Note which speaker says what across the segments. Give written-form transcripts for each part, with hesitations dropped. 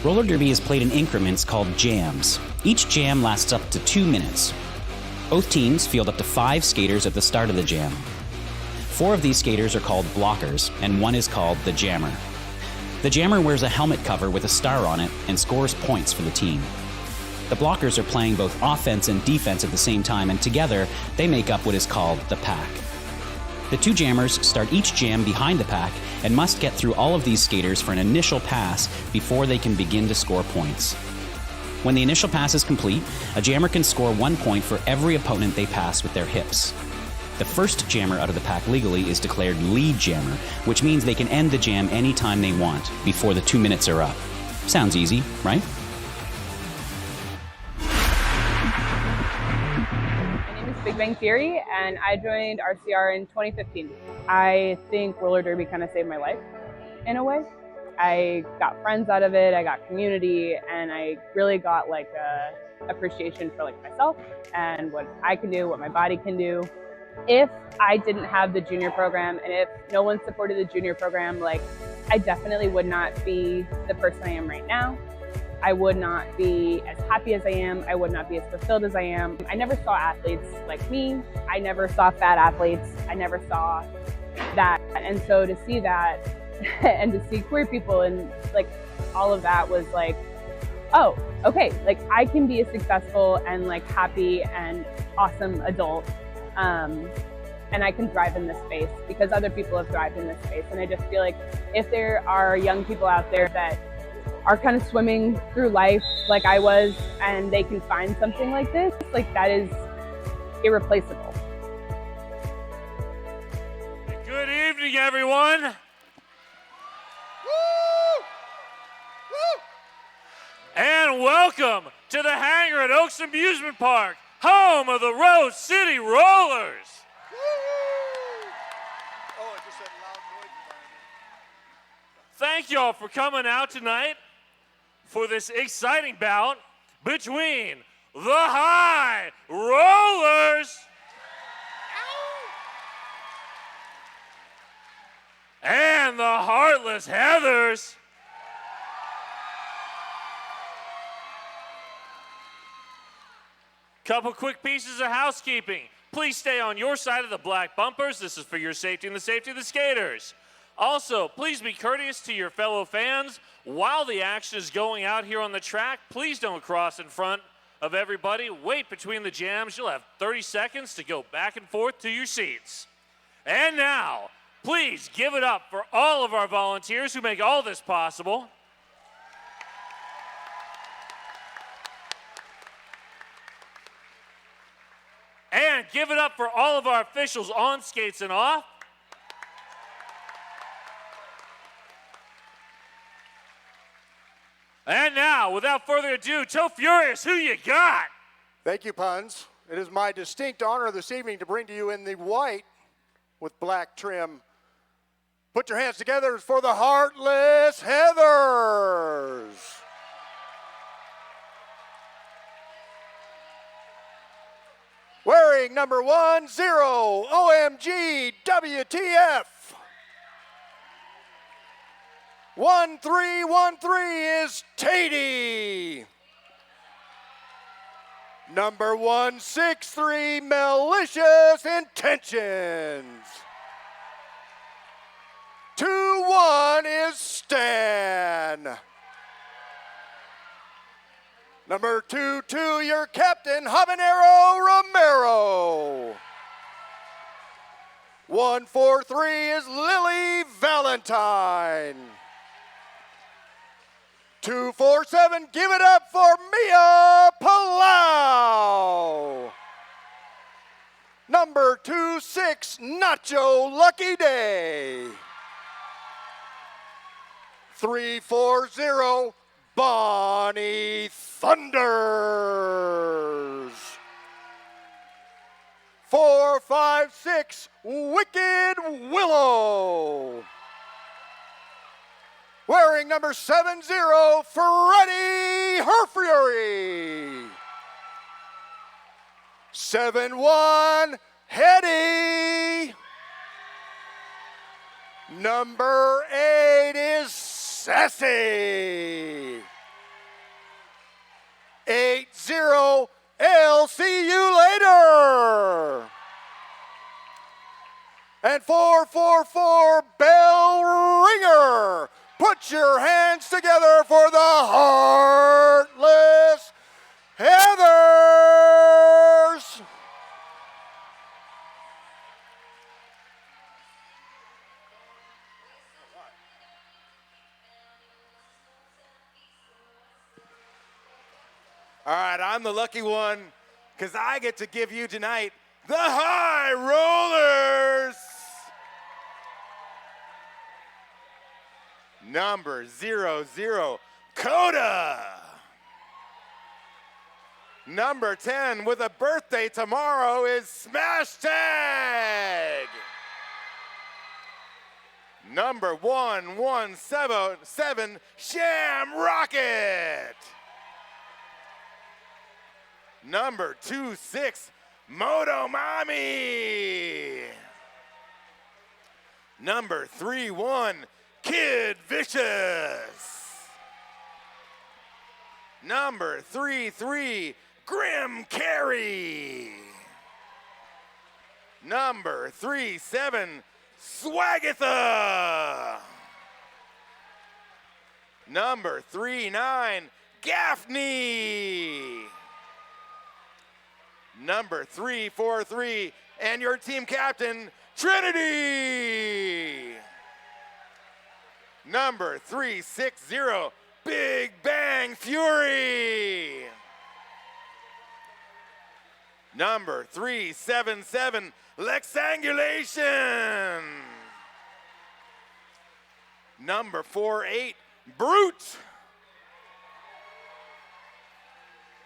Speaker 1: Roller derby is played in increments called jams. Each jam lasts up to 2 minutes. Both teams field up to 5 skaters at the start of the jam. 4 of these skaters are called blockers, and 1 is called the jammer. The jammer wears a helmet cover with a star on it and scores points for the team. The blockers are playing both offense and defense at the same time, and together they make up what is called the pack. The 2 jammers start each jam behind the pack and must get through all of these skaters for an initial pass before they can begin to score points. When the initial pass is complete, a jammer can score 1 point for every opponent they pass with their hips. The first jammer out of the pack legally is declared lead jammer, which means they can end the jam anytime they want before the 2 minutes are up. Sounds easy, right?
Speaker 2: Big Bang Theory, and I joined RCR in 2015. I think roller derby kind of saved my life in a way. I got friends out of it, I got community, and I really got like a appreciation for like myself and what I can do, what my body can do. If I didn't have the junior program and if no one supported the junior program, like I definitely would not be the person I am right now. I would not be as happy as I am. I would not be as fulfilled as I am. I never saw athletes like me. I never saw fat athletes. I never saw that. And so to see that and to see queer people and like all of that was like, oh, okay, like I can be a successful and like happy and awesome adult. And I can thrive in this space because other people have thrived in this space. And I just feel like if there are young people out there that are kind of swimming through life like I was, and they can find something like this, like that is irreplaceable.
Speaker 3: Good evening, everyone. Woo! Woo! And welcome to the hangar at Oaks Amusement Park, home of the Rose City Rollers.
Speaker 4: Oh, I just had loud noise.
Speaker 3: Thank y'all for coming out tonight for this exciting bout between the High Rollers and the Heartless Heathers. Couple quick pieces of housekeeping. Please stay on your side of the black bumpers. This is for your safety and the safety of the skaters. Also, please be courteous to your fellow fans. While the action is going out here on the track, please don't cross in front of everybody. Wait between the jams. You'll have 30 seconds to go back and forth to your seats. And now, please give it up for all of our volunteers who make all this possible. And give it up for all of our officials on skates and off. And now, without further ado, Toe Furious, who you got?
Speaker 4: Thank you, Puns. It is my distinct honor this evening to bring to you in the white with black trim. Put your hands together for the Heartless Heathers. Wearing number 10, OMG WTF. 1313 is Tatey. Number 163, Malicious Intentions. 21 is Stan. Number 22, your captain, Habanero Romero. 143 is Lily Valentine. 247, give it up for Mia Palau. Number 26, Nacho Lucky Day. 340, Bonnie Thunders. 456, Wicked Willow. Wearing number 70, Freddie Her Fury. 71, Hetty. Number 8 is Sassy. 8-0. I'll see you later. And 4-4-4 bell ringer. Put your hands together for the Heartless Heathers.
Speaker 5: All right, I'm the lucky one because I get to give you tonight the High Rollers. Number 00, Coda. Number 10 with a birthday tomorrow is Smash Tag. Number 117, Sham Rocket. Number 26, Moto Mami. Number 31, Kid Vicious. Number 33, Grim Carey. Number 37, Swagatha. Number 39, Gaffney. Number 343, and your team captain, Trinity. Number 360, Big Bang Fury. Number 377, Lexangulation. Number 48, Brute.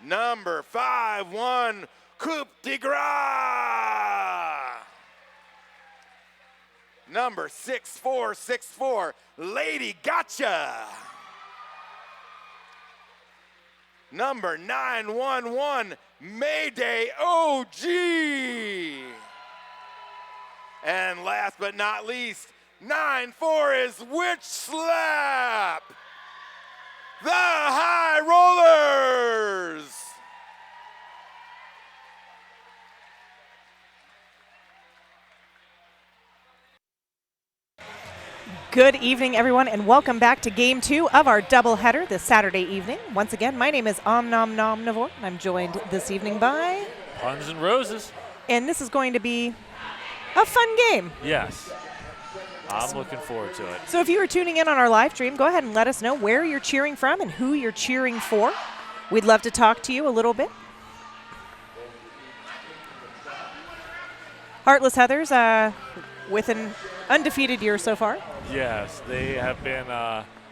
Speaker 5: Number 51, Coupe de Gras. Number 6464, Lady Gotcha. Number 911, Mayday OG. And last but not least, 94 is Witch Slap. The High Rollers.
Speaker 6: Good evening, everyone, and welcome back to Game 2 of our doubleheader this Saturday evening. Once again, my name is Omnomnomnivore, and I'm joined this evening by...
Speaker 3: Puns and Roses.
Speaker 6: And this is going to be a fun game.
Speaker 3: Yes. I'm looking forward to it.
Speaker 6: So if you are tuning in on our live stream, go ahead and let us know where you're cheering from and who you're cheering for. We'd love to talk to you a little bit. Heartless Heathers with an undefeated year so far.
Speaker 3: Yes, they have been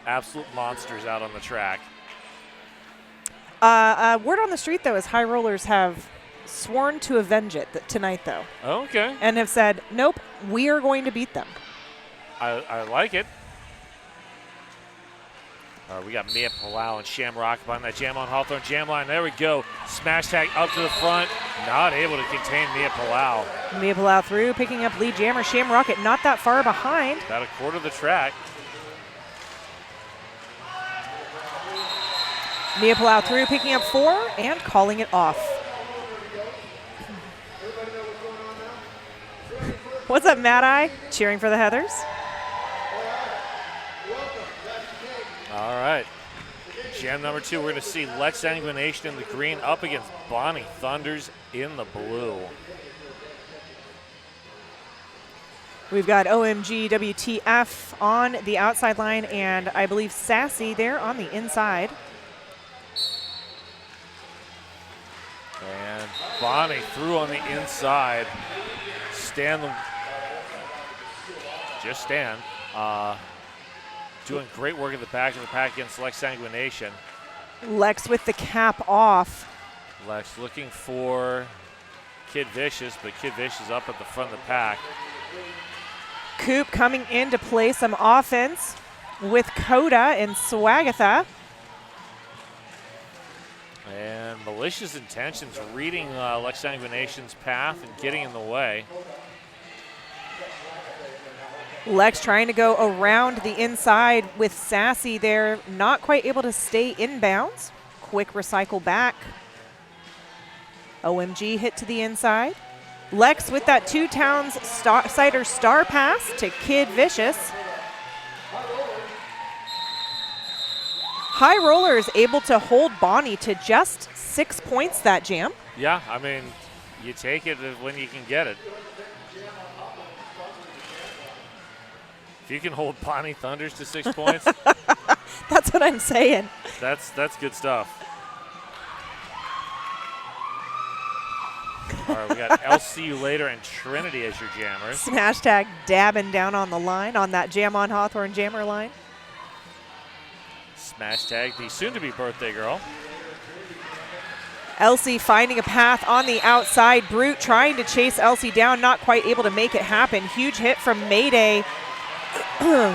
Speaker 3: absolute monsters out on the track.
Speaker 6: Word on the street, though, is High Rollers have sworn to avenge it tonight, though.
Speaker 3: Okay.
Speaker 6: And have said, nope, we are going to beat them.
Speaker 3: I like it. We got Mia Palau and Shamrock behind that Jam on Hawthorne jam line. There we go. Smash tag up to the front. Not able to contain Mia Palau.
Speaker 6: Mia Palau through, picking up lead jammer. Shamrocket not that far behind.
Speaker 3: About a quarter of the track.
Speaker 6: Mia Palau through, picking up 4 and calling it off. What's up, Mad Eye? Cheering for the Heathers.
Speaker 3: All right. Jam number 2, we're going to see Lex Sanguination in the green up against Bonnie Thunders in the blue.
Speaker 6: We've got OMG WTF on the outside line, and I believe Sassy there on the inside.
Speaker 3: And Bonnie through on the inside. Just Stan. Doing great work at the back of the pack against Lex Sanguination.
Speaker 6: Lex with the cap off.
Speaker 3: Lex looking for Kid Vicious, but Kid Vicious up at the front of the pack.
Speaker 6: Coop coming in to play some offense with Coda and Swagatha.
Speaker 3: And Malicious Intentions reading Lex Sanguination's path and getting in the way.
Speaker 6: Lex trying to go around the inside with Sassy there, not quite able to stay in bounds. quick recycle back. OMG hit to the inside. Lex with that 2 Towns Cider star pass to Kid Vicious. High Roller is able to hold Bonnie to just 6 points that jam.
Speaker 3: Yeah, I mean, you take it when you can get it. If you can hold Bonnie Thunders to 6 points,
Speaker 6: That's what I'm saying.
Speaker 3: that's good stuff. All right, we got I'll See You Later and Trinity as your jammers.
Speaker 6: Smash Tag dabbing down on the line, on that Jam on Hawthorne jammer line.
Speaker 3: Smash Tag, the soon-to-be birthday girl.
Speaker 6: Elsie finding a path on the outside. Brute trying to chase Elsie down, not quite able to make it happen. Huge hit from Mayday,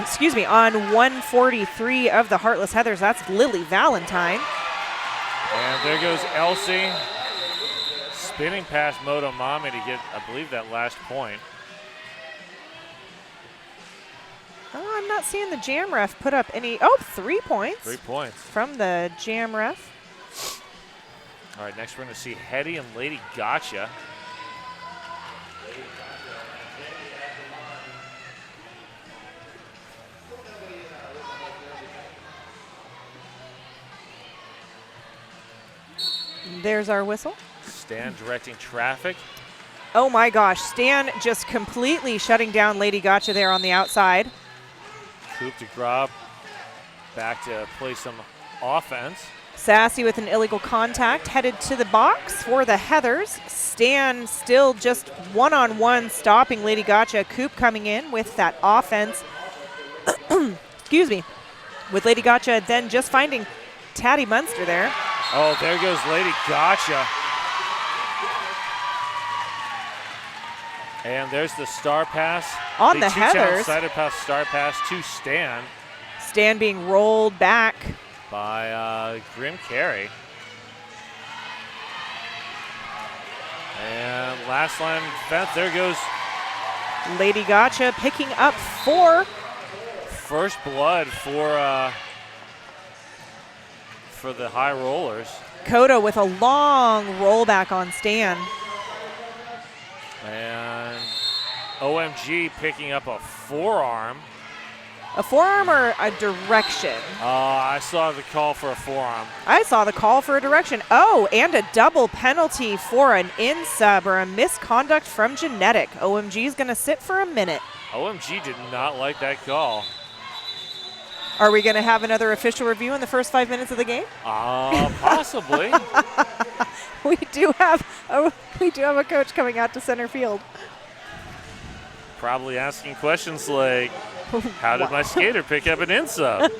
Speaker 6: excuse me, on 143 of the Heartless Heathers. That's Lily Valentine.
Speaker 3: And there goes Elsie. Spinning past Moto Mami to get, I believe, that last point.
Speaker 6: Oh, I'm not seeing the jam ref put up any. Oh, 3 points.
Speaker 3: 3 points.
Speaker 6: From the jam ref.
Speaker 3: All right, next we're going to see Hetty and Lady Gotcha.
Speaker 6: There's our whistle.
Speaker 3: Stan directing traffic.
Speaker 6: Oh my gosh, Stan just completely shutting down Lady Gotcha there on the outside.
Speaker 3: Coup de grace. Back to play some offense.
Speaker 6: Sassy with an illegal contact, headed to the box for the Heathers. Stan still just one-on-one stopping Lady Gotcha. Coop coming in with that offense. Excuse me. With Lady Gotcha then just finding Taddy Munster there.
Speaker 3: Oh, there goes Lady Gotcha. And there's the star pass.
Speaker 6: On the Heathers.
Speaker 3: Cider pass, star pass to Stan.
Speaker 6: Stan being rolled back
Speaker 3: by Grim Carey. And last line defense, there goes
Speaker 6: Lady Gotcha picking up 4.
Speaker 3: first blood for the High Rollers.
Speaker 6: Coda with a long rollback on Stan.
Speaker 3: And OMG picking up a forearm.
Speaker 6: A forearm or a direction?
Speaker 3: I saw the call for a forearm.
Speaker 6: I saw the call for a direction. Oh, and a double penalty for an in-sub or a misconduct from Genetic. OMG is going to sit for a minute.
Speaker 3: OMG did not like that call.
Speaker 6: Are we going to have another official review in the first 5 minutes of the game?
Speaker 3: Possibly.
Speaker 6: We do have a coach coming out to center field.
Speaker 3: Probably asking questions like, how did my skater pick up an in-sub?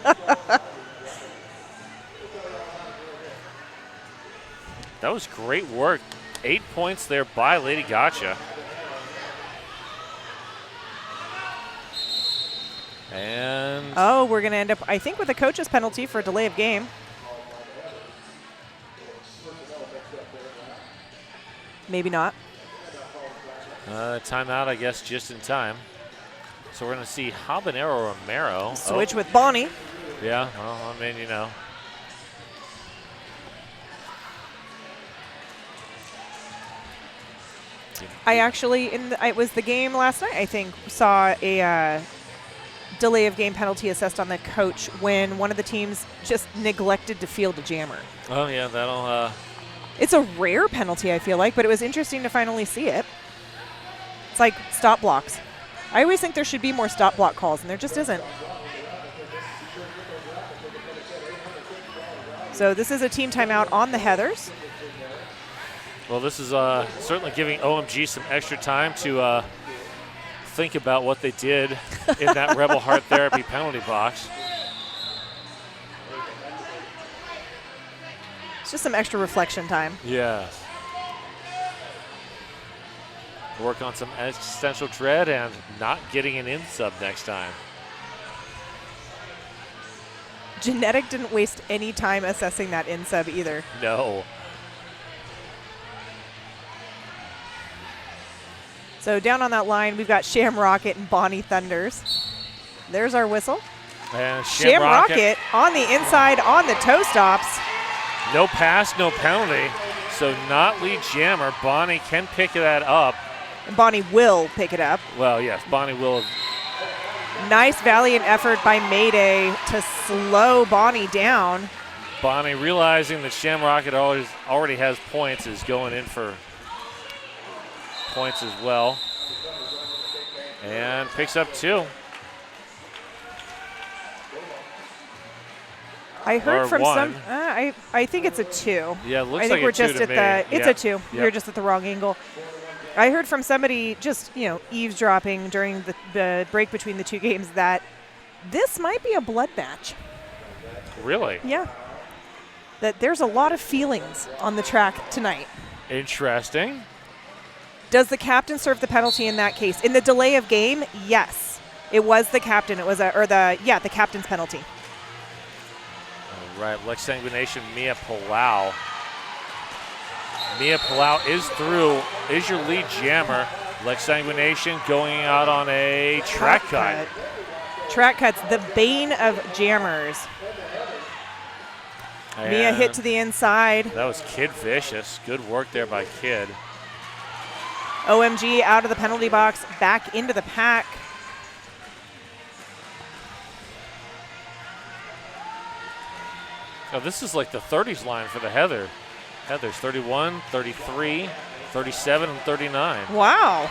Speaker 3: That was great work. 8 points there by Lady Gotcha. And
Speaker 6: oh, we're going to end up, I think, with a coach's penalty for a delay of game. Maybe not.
Speaker 3: Timeout, I guess, just in time. So we're going to see Habanero Romero.
Speaker 6: Switch with Bonnie.
Speaker 3: Yeah, well, I mean, you know.
Speaker 6: I actually, it was the game last night, I think, saw a delay of game penalty assessed on the coach when one of the teams just neglected to field a jammer.
Speaker 3: Oh, yeah, that'll...
Speaker 6: It's a rare penalty, I feel like, but it was interesting to finally see it. It's like stop blocks. I always think there should be more stop block calls, and there just isn't. So this is a team timeout on the Heathers.
Speaker 3: Well, this is certainly giving OMG some extra time to think about what they did in that Rebel Heart Therapy penalty box.
Speaker 6: It's just some extra reflection time.
Speaker 3: Yes. Work on some existential dread and not getting an in-sub next time.
Speaker 6: Genetic didn't waste any time assessing that in-sub either.
Speaker 3: No.
Speaker 6: So down on that line, we've got Shamrocket and Bonnie Thunders. There's our whistle.
Speaker 3: And
Speaker 6: Shamrocket on the inside on the toe stops.
Speaker 3: No pass, no penalty. So not lead jammer. Bonnie can pick that up.
Speaker 6: Bonnie will pick it up.
Speaker 3: Well, yes, Bonnie will.
Speaker 6: Nice valiant effort by Mayday to slow Bonnie down.
Speaker 3: Bonnie, realizing that Shamrock already has points, is going in for points as well. And picks up 2.
Speaker 6: I heard
Speaker 3: Or
Speaker 6: from
Speaker 3: 1.
Speaker 6: some. I think it's a 2.
Speaker 3: Yeah, it looks
Speaker 6: I think
Speaker 3: like
Speaker 6: we're
Speaker 3: a 2
Speaker 6: just
Speaker 3: to
Speaker 6: at
Speaker 3: me.
Speaker 6: the. It's
Speaker 3: Yeah.
Speaker 6: a 2.
Speaker 3: Yep.
Speaker 6: You're just at the wrong angle. I heard from somebody just eavesdropping during the break between the 2 games that this might be a blood match.
Speaker 3: Really?
Speaker 6: Yeah. That there's a lot of feelings on the track tonight.
Speaker 3: Interesting.
Speaker 6: Does the captain serve the penalty in that case? In the delay of game, yes. It was the captain. It was the captain's penalty.
Speaker 3: All right, Lex Sanguination, Mia Palau. Mia Palau is through, is your lead jammer. Lex Sanguination going out on a track cut.
Speaker 6: Track cuts, the bane of jammers.
Speaker 3: And
Speaker 6: Mia hit to the inside.
Speaker 3: that was Kid Vicious. Good work there by Kid.
Speaker 6: OMG out of the penalty box, back into the pack.
Speaker 3: Oh, this is like the 30s line for the Heathers. 31, 33, 37, and 39.
Speaker 6: Wow.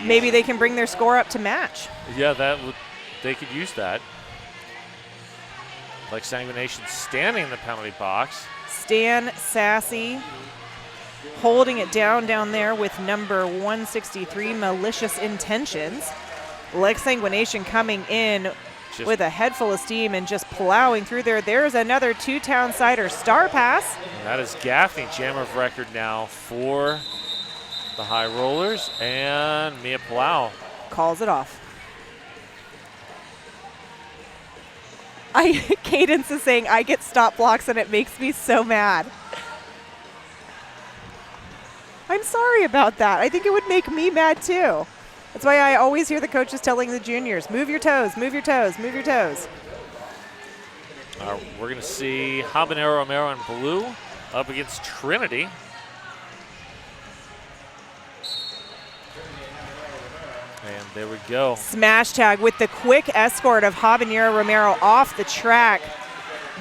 Speaker 6: Maybe they can bring their score up to match.
Speaker 3: Yeah, they could use that. Like Sanguination standing in the penalty box.
Speaker 6: Stan Sassy holding it down there with number 163, Malicious Intentions. Lex Sanguination coming in with a head full of steam and just plowing through there. There's another 2-town sider star pass.
Speaker 3: And that is Gaffney, jammer of record now for the High Rollers, and Mia Palau
Speaker 6: calls it off. Cadence is saying, I get stop blocks and it makes me so mad. I'm sorry about that. I think it would make me mad too. That's why I always hear the coaches telling the juniors, move your toes, move your toes, move your toes.
Speaker 3: We're going to see Habanero Romero in blue up against Trinity. And there we go.
Speaker 6: Smash tag with the quick escort of Habanero Romero off the track.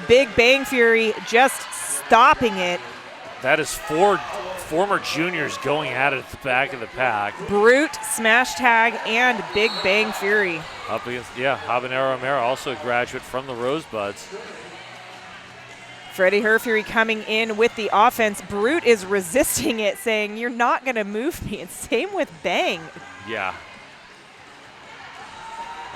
Speaker 6: Big Bang Fury just stopping it.
Speaker 3: That is 4 former juniors going at it at the back of the pack.
Speaker 6: Brute, Smash Tag, and Big Bang Fury.
Speaker 3: Up against, Habanero Romero, also a graduate from the Rosebuds.
Speaker 6: Freddie Herfury coming in with the offense. Brute is resisting it, saying, you're not going to move me. And same with Bang.
Speaker 3: Yeah.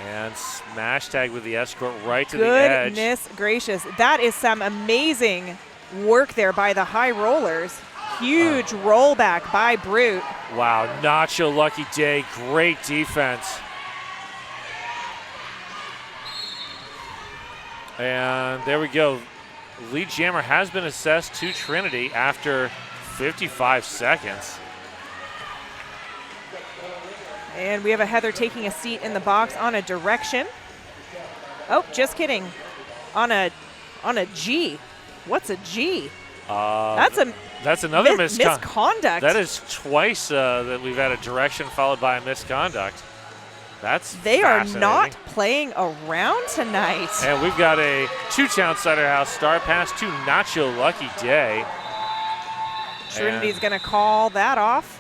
Speaker 3: And Smash Tag with the escort right to the edge.
Speaker 6: Goodness gracious. That is some amazing work there by the High Rollers. Huge rollback by Brute.
Speaker 3: Wow, Nacho Lucky Day, great defense. And there we go. Lead jammer has been assessed to Trinity after 55 seconds.
Speaker 6: And we have a Heather taking a seat in the box on a direction. Oh, just kidding. On a G. What's a G?
Speaker 3: That's another
Speaker 6: misconduct.
Speaker 3: That is twice that we've had a direction followed by a misconduct.
Speaker 6: They are not playing around tonight.
Speaker 3: And we've got a 2-town Cider House star pass to Nacho Lucky Day.
Speaker 6: Trinity's going to call that off.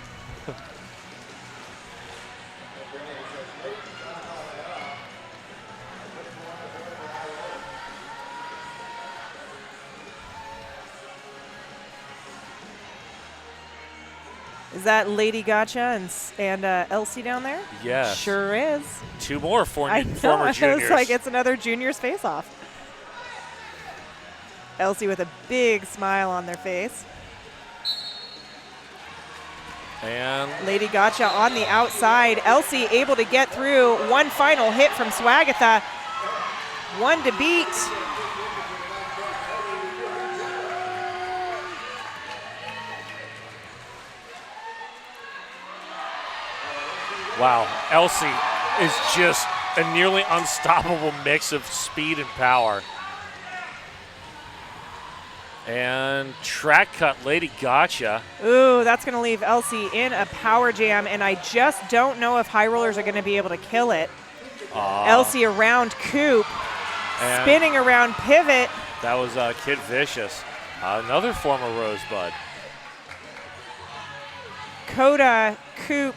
Speaker 6: Is that Lady Gotcha and Elsie down there?
Speaker 3: Yes.
Speaker 6: Sure is.
Speaker 3: 2 more former juniors.
Speaker 6: It's like it's another juniors face-off. Elsie with a big smile on their face.
Speaker 3: And
Speaker 6: Lady Gotcha on the outside. Elsie able to get through. One final hit from Swagatha. One to beat.
Speaker 3: wow, Elsie is just a nearly unstoppable mix of speed and power. And track cut, Lady Gotcha.
Speaker 6: Ooh, that's going to leave Elsie in a power jam, and I just don't know if high rollers are going to be able to kill it. Elsie around Coop,
Speaker 3: And
Speaker 6: spinning around pivot.
Speaker 3: that was Kid Vicious, another former Rosebud.
Speaker 6: Coda, Coop,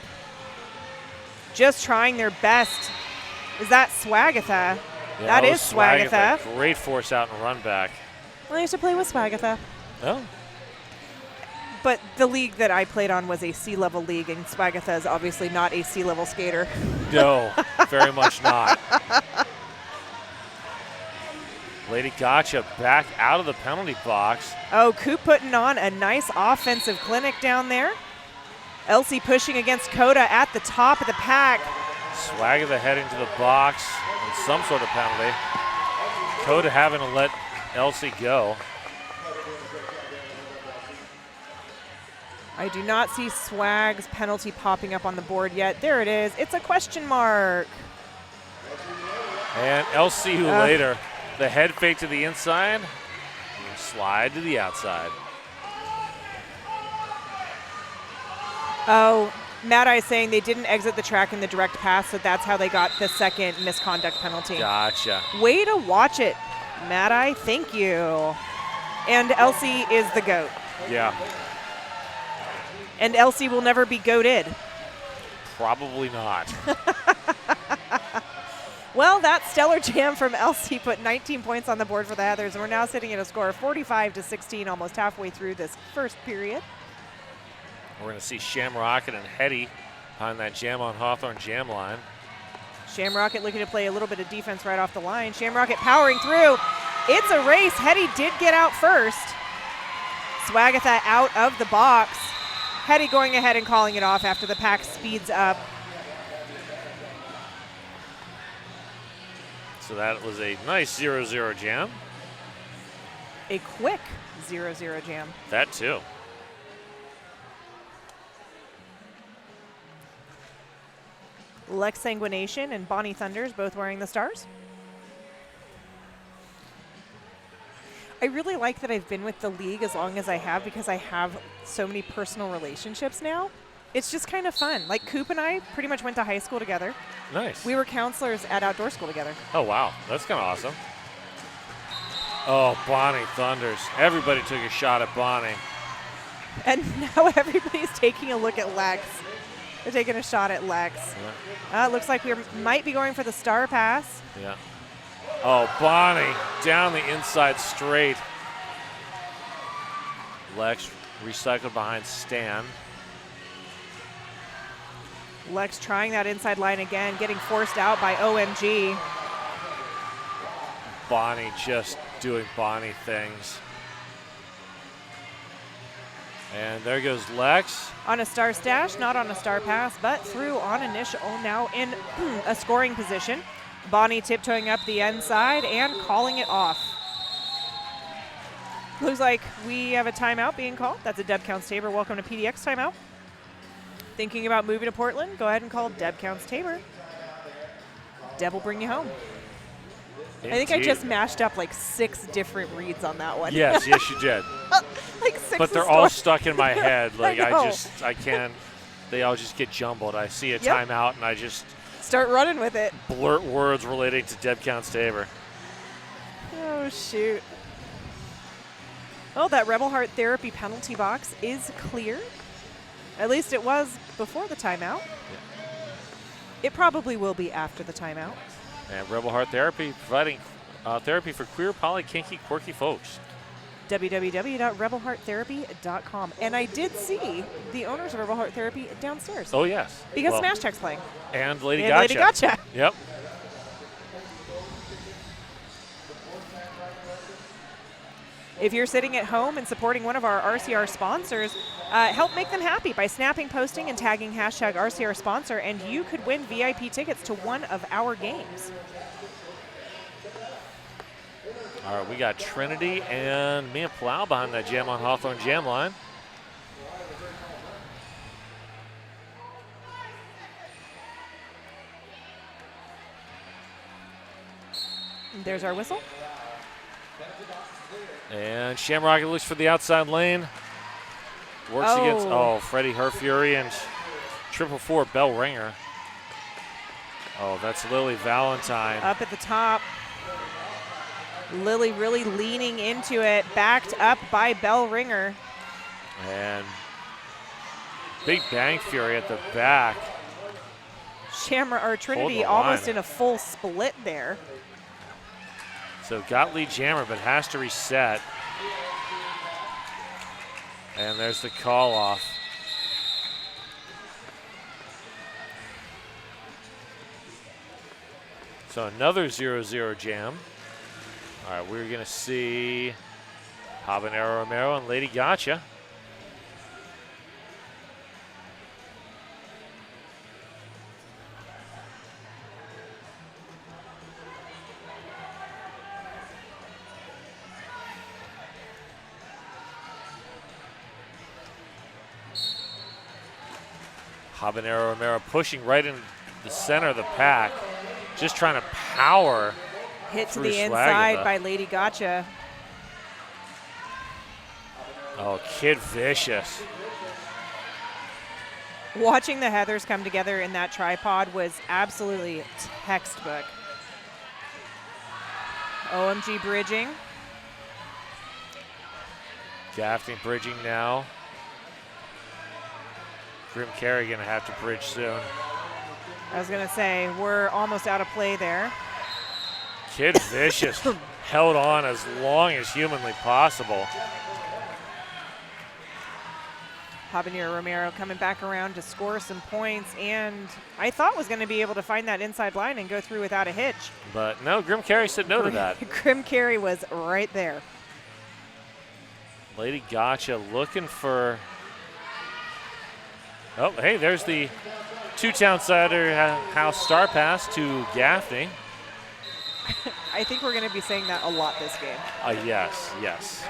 Speaker 6: just trying their best. Is that Swagatha?
Speaker 3: Yeah,
Speaker 6: that is
Speaker 3: was
Speaker 6: Swagatha.
Speaker 3: Great force out and run back.
Speaker 6: I used to play with Swagatha.
Speaker 3: Oh.
Speaker 6: But the league that I played on was a C-level league, and Swagatha is obviously not a C-level skater.
Speaker 3: No, very much not. Lady Gotcha back out of the penalty box.
Speaker 6: Oh, Coop putting on a nice offensive clinic down there. Elsie pushing against Coda at the top of the pack.
Speaker 3: Swagatha heading to the box in some sort of penalty. Coda having to let Elsie go.
Speaker 6: I do not see Swag's penalty popping up on the board yet. There it is. It's a question mark.
Speaker 3: And Elsie later, the head fake to the inside, slide to the outside.
Speaker 6: Oh, Mad Eye saying they didn't exit the track in the direct pass, so that's how they got the second misconduct penalty.
Speaker 3: Gotcha.
Speaker 6: Way to watch it, Mad Eye. Thank you. And Elsie is the GOAT.
Speaker 3: Yeah,
Speaker 6: And Elsie will never be goated.
Speaker 3: probably not.
Speaker 6: Well, that stellar jam from Elsie put 19 points on the board for the Heathers, and we're now sitting at a score of 45-16, almost halfway through this first period.
Speaker 3: We're going to see Shamrocket and Hetty on that jam on Hawthorne jam line.
Speaker 6: Shamrocket looking to play a little bit of defense right off the line. Shamrocket powering through. It's a race. Hetty did get out first. Swagatha out of the box. Hetty going ahead and calling it off after the pack speeds up.
Speaker 3: So that was a nice 0-0 jam.
Speaker 6: A quick 0-0 jam.
Speaker 3: That too.
Speaker 6: Lex Sanguination and Bonnie Thunders both wearing the stars. I really like that I've been with the league as long as I have because I have so many personal relationships now. It's just kind of fun. Like Coop and I pretty much went to high school together.
Speaker 3: Nice.
Speaker 6: We were counselors at outdoor school together.
Speaker 3: Oh, wow. That's kind of awesome. Oh, Bonnie Thunders. Everybody took a shot at Bonnie.
Speaker 6: And now everybody's taking a look at Lex. They're taking a shot at Lex.
Speaker 3: Yeah.
Speaker 6: Looks like we might be going for the star pass.
Speaker 3: Yeah. Oh, Bonnie down the inside straight. Lex recycled behind Stan.
Speaker 6: Lex trying that inside line again, getting forced out by OMG.
Speaker 3: Bonnie just doing Bonnie things. And there goes Lex.
Speaker 6: On a star stash, not on a star pass, but through on initial, now in a scoring position. Bonnie tiptoeing up the inside and calling it off. Looks like we have a timeout being called. That's a Deb Counts Tabor. Welcome to PDX timeout. Thinking about moving to Portland? Go ahead and call Deb Counts Tabor. Deb will bring you home. I think I just mashed up like 6 different reads on that one.
Speaker 3: Yes, yes, you did.
Speaker 6: Like 6.
Speaker 3: But they're all stuck in my head. Like
Speaker 6: know.
Speaker 3: I can't. They all just get jumbled. I see a timeout and I just
Speaker 6: start running with it.
Speaker 3: blurt words relating to Deb Counts Tabor.
Speaker 6: Oh shoot. Well, that Rebel Heart Therapy penalty box is clear. At least it was before the timeout.
Speaker 3: Yeah.
Speaker 6: It probably will be after the timeout.
Speaker 3: And Rebel Heart Therapy providing therapy for queer, poly, kinky, quirky folks.
Speaker 6: www.rebelhearttherapy.com. And I did see the owners of Rebel Heart Therapy downstairs.
Speaker 3: Oh, yes.
Speaker 6: Because
Speaker 3: Well,
Speaker 6: Smash Tech's playing.
Speaker 3: And Lady
Speaker 6: And
Speaker 3: Gotcha.
Speaker 6: Lady Gotcha.
Speaker 3: Yep.
Speaker 6: If you're sitting at home and supporting one of our RCR sponsors, help make them happy by snapping, posting, and tagging hashtag RCR sponsor, and you could win VIP tickets to one of our games.
Speaker 3: All right, we got Trinity and Mia Plow behind that jam on Hawthorne jam line.
Speaker 6: There's our whistle.
Speaker 3: And Shamrock looks for the outside lane. Works against, Freddie Her Fury and 444 bell ringer. Oh, that's Lily Valentine.
Speaker 6: Up at the top. Lily really leaning into it, backed up by bell ringer.
Speaker 3: And Big Bang Fury at the back.
Speaker 6: Shamrock or Trinity
Speaker 3: Hold the
Speaker 6: almost
Speaker 3: line.
Speaker 6: in a full split there.
Speaker 3: So got lead jammer, but has to reset. And there's the call off. So another 0-0 jam. All right, we're gonna see Habanero Romero and Lady Gotcha. Habanero Romero pushing right in the center of the pack, just trying to power.
Speaker 6: Hit to
Speaker 3: through
Speaker 6: the inside
Speaker 3: Swagger.
Speaker 6: by Lady Gotcha.
Speaker 3: Oh, Kid Vicious.
Speaker 6: Watching the Heathers come together in that tripod was absolutely textbook. OMG bridging.
Speaker 3: Gaffney bridging now. Grim Carey gonna have to bridge soon.
Speaker 6: I was gonna say, we're almost out of play there.
Speaker 3: Kid Vicious held on as long as humanly possible.
Speaker 6: Habanero Romero coming back around to score some points, and I thought was gonna be able to find that inside line and go through without a hitch.
Speaker 3: But no, Grim Carey said no to that.
Speaker 6: Grim Carey was right there.
Speaker 3: Lady Gotcha looking for. Oh, hey, there's the two-town cider house star pass to Gaffney.
Speaker 6: I think we're going to be saying that a lot this game.
Speaker 3: Yes, yes.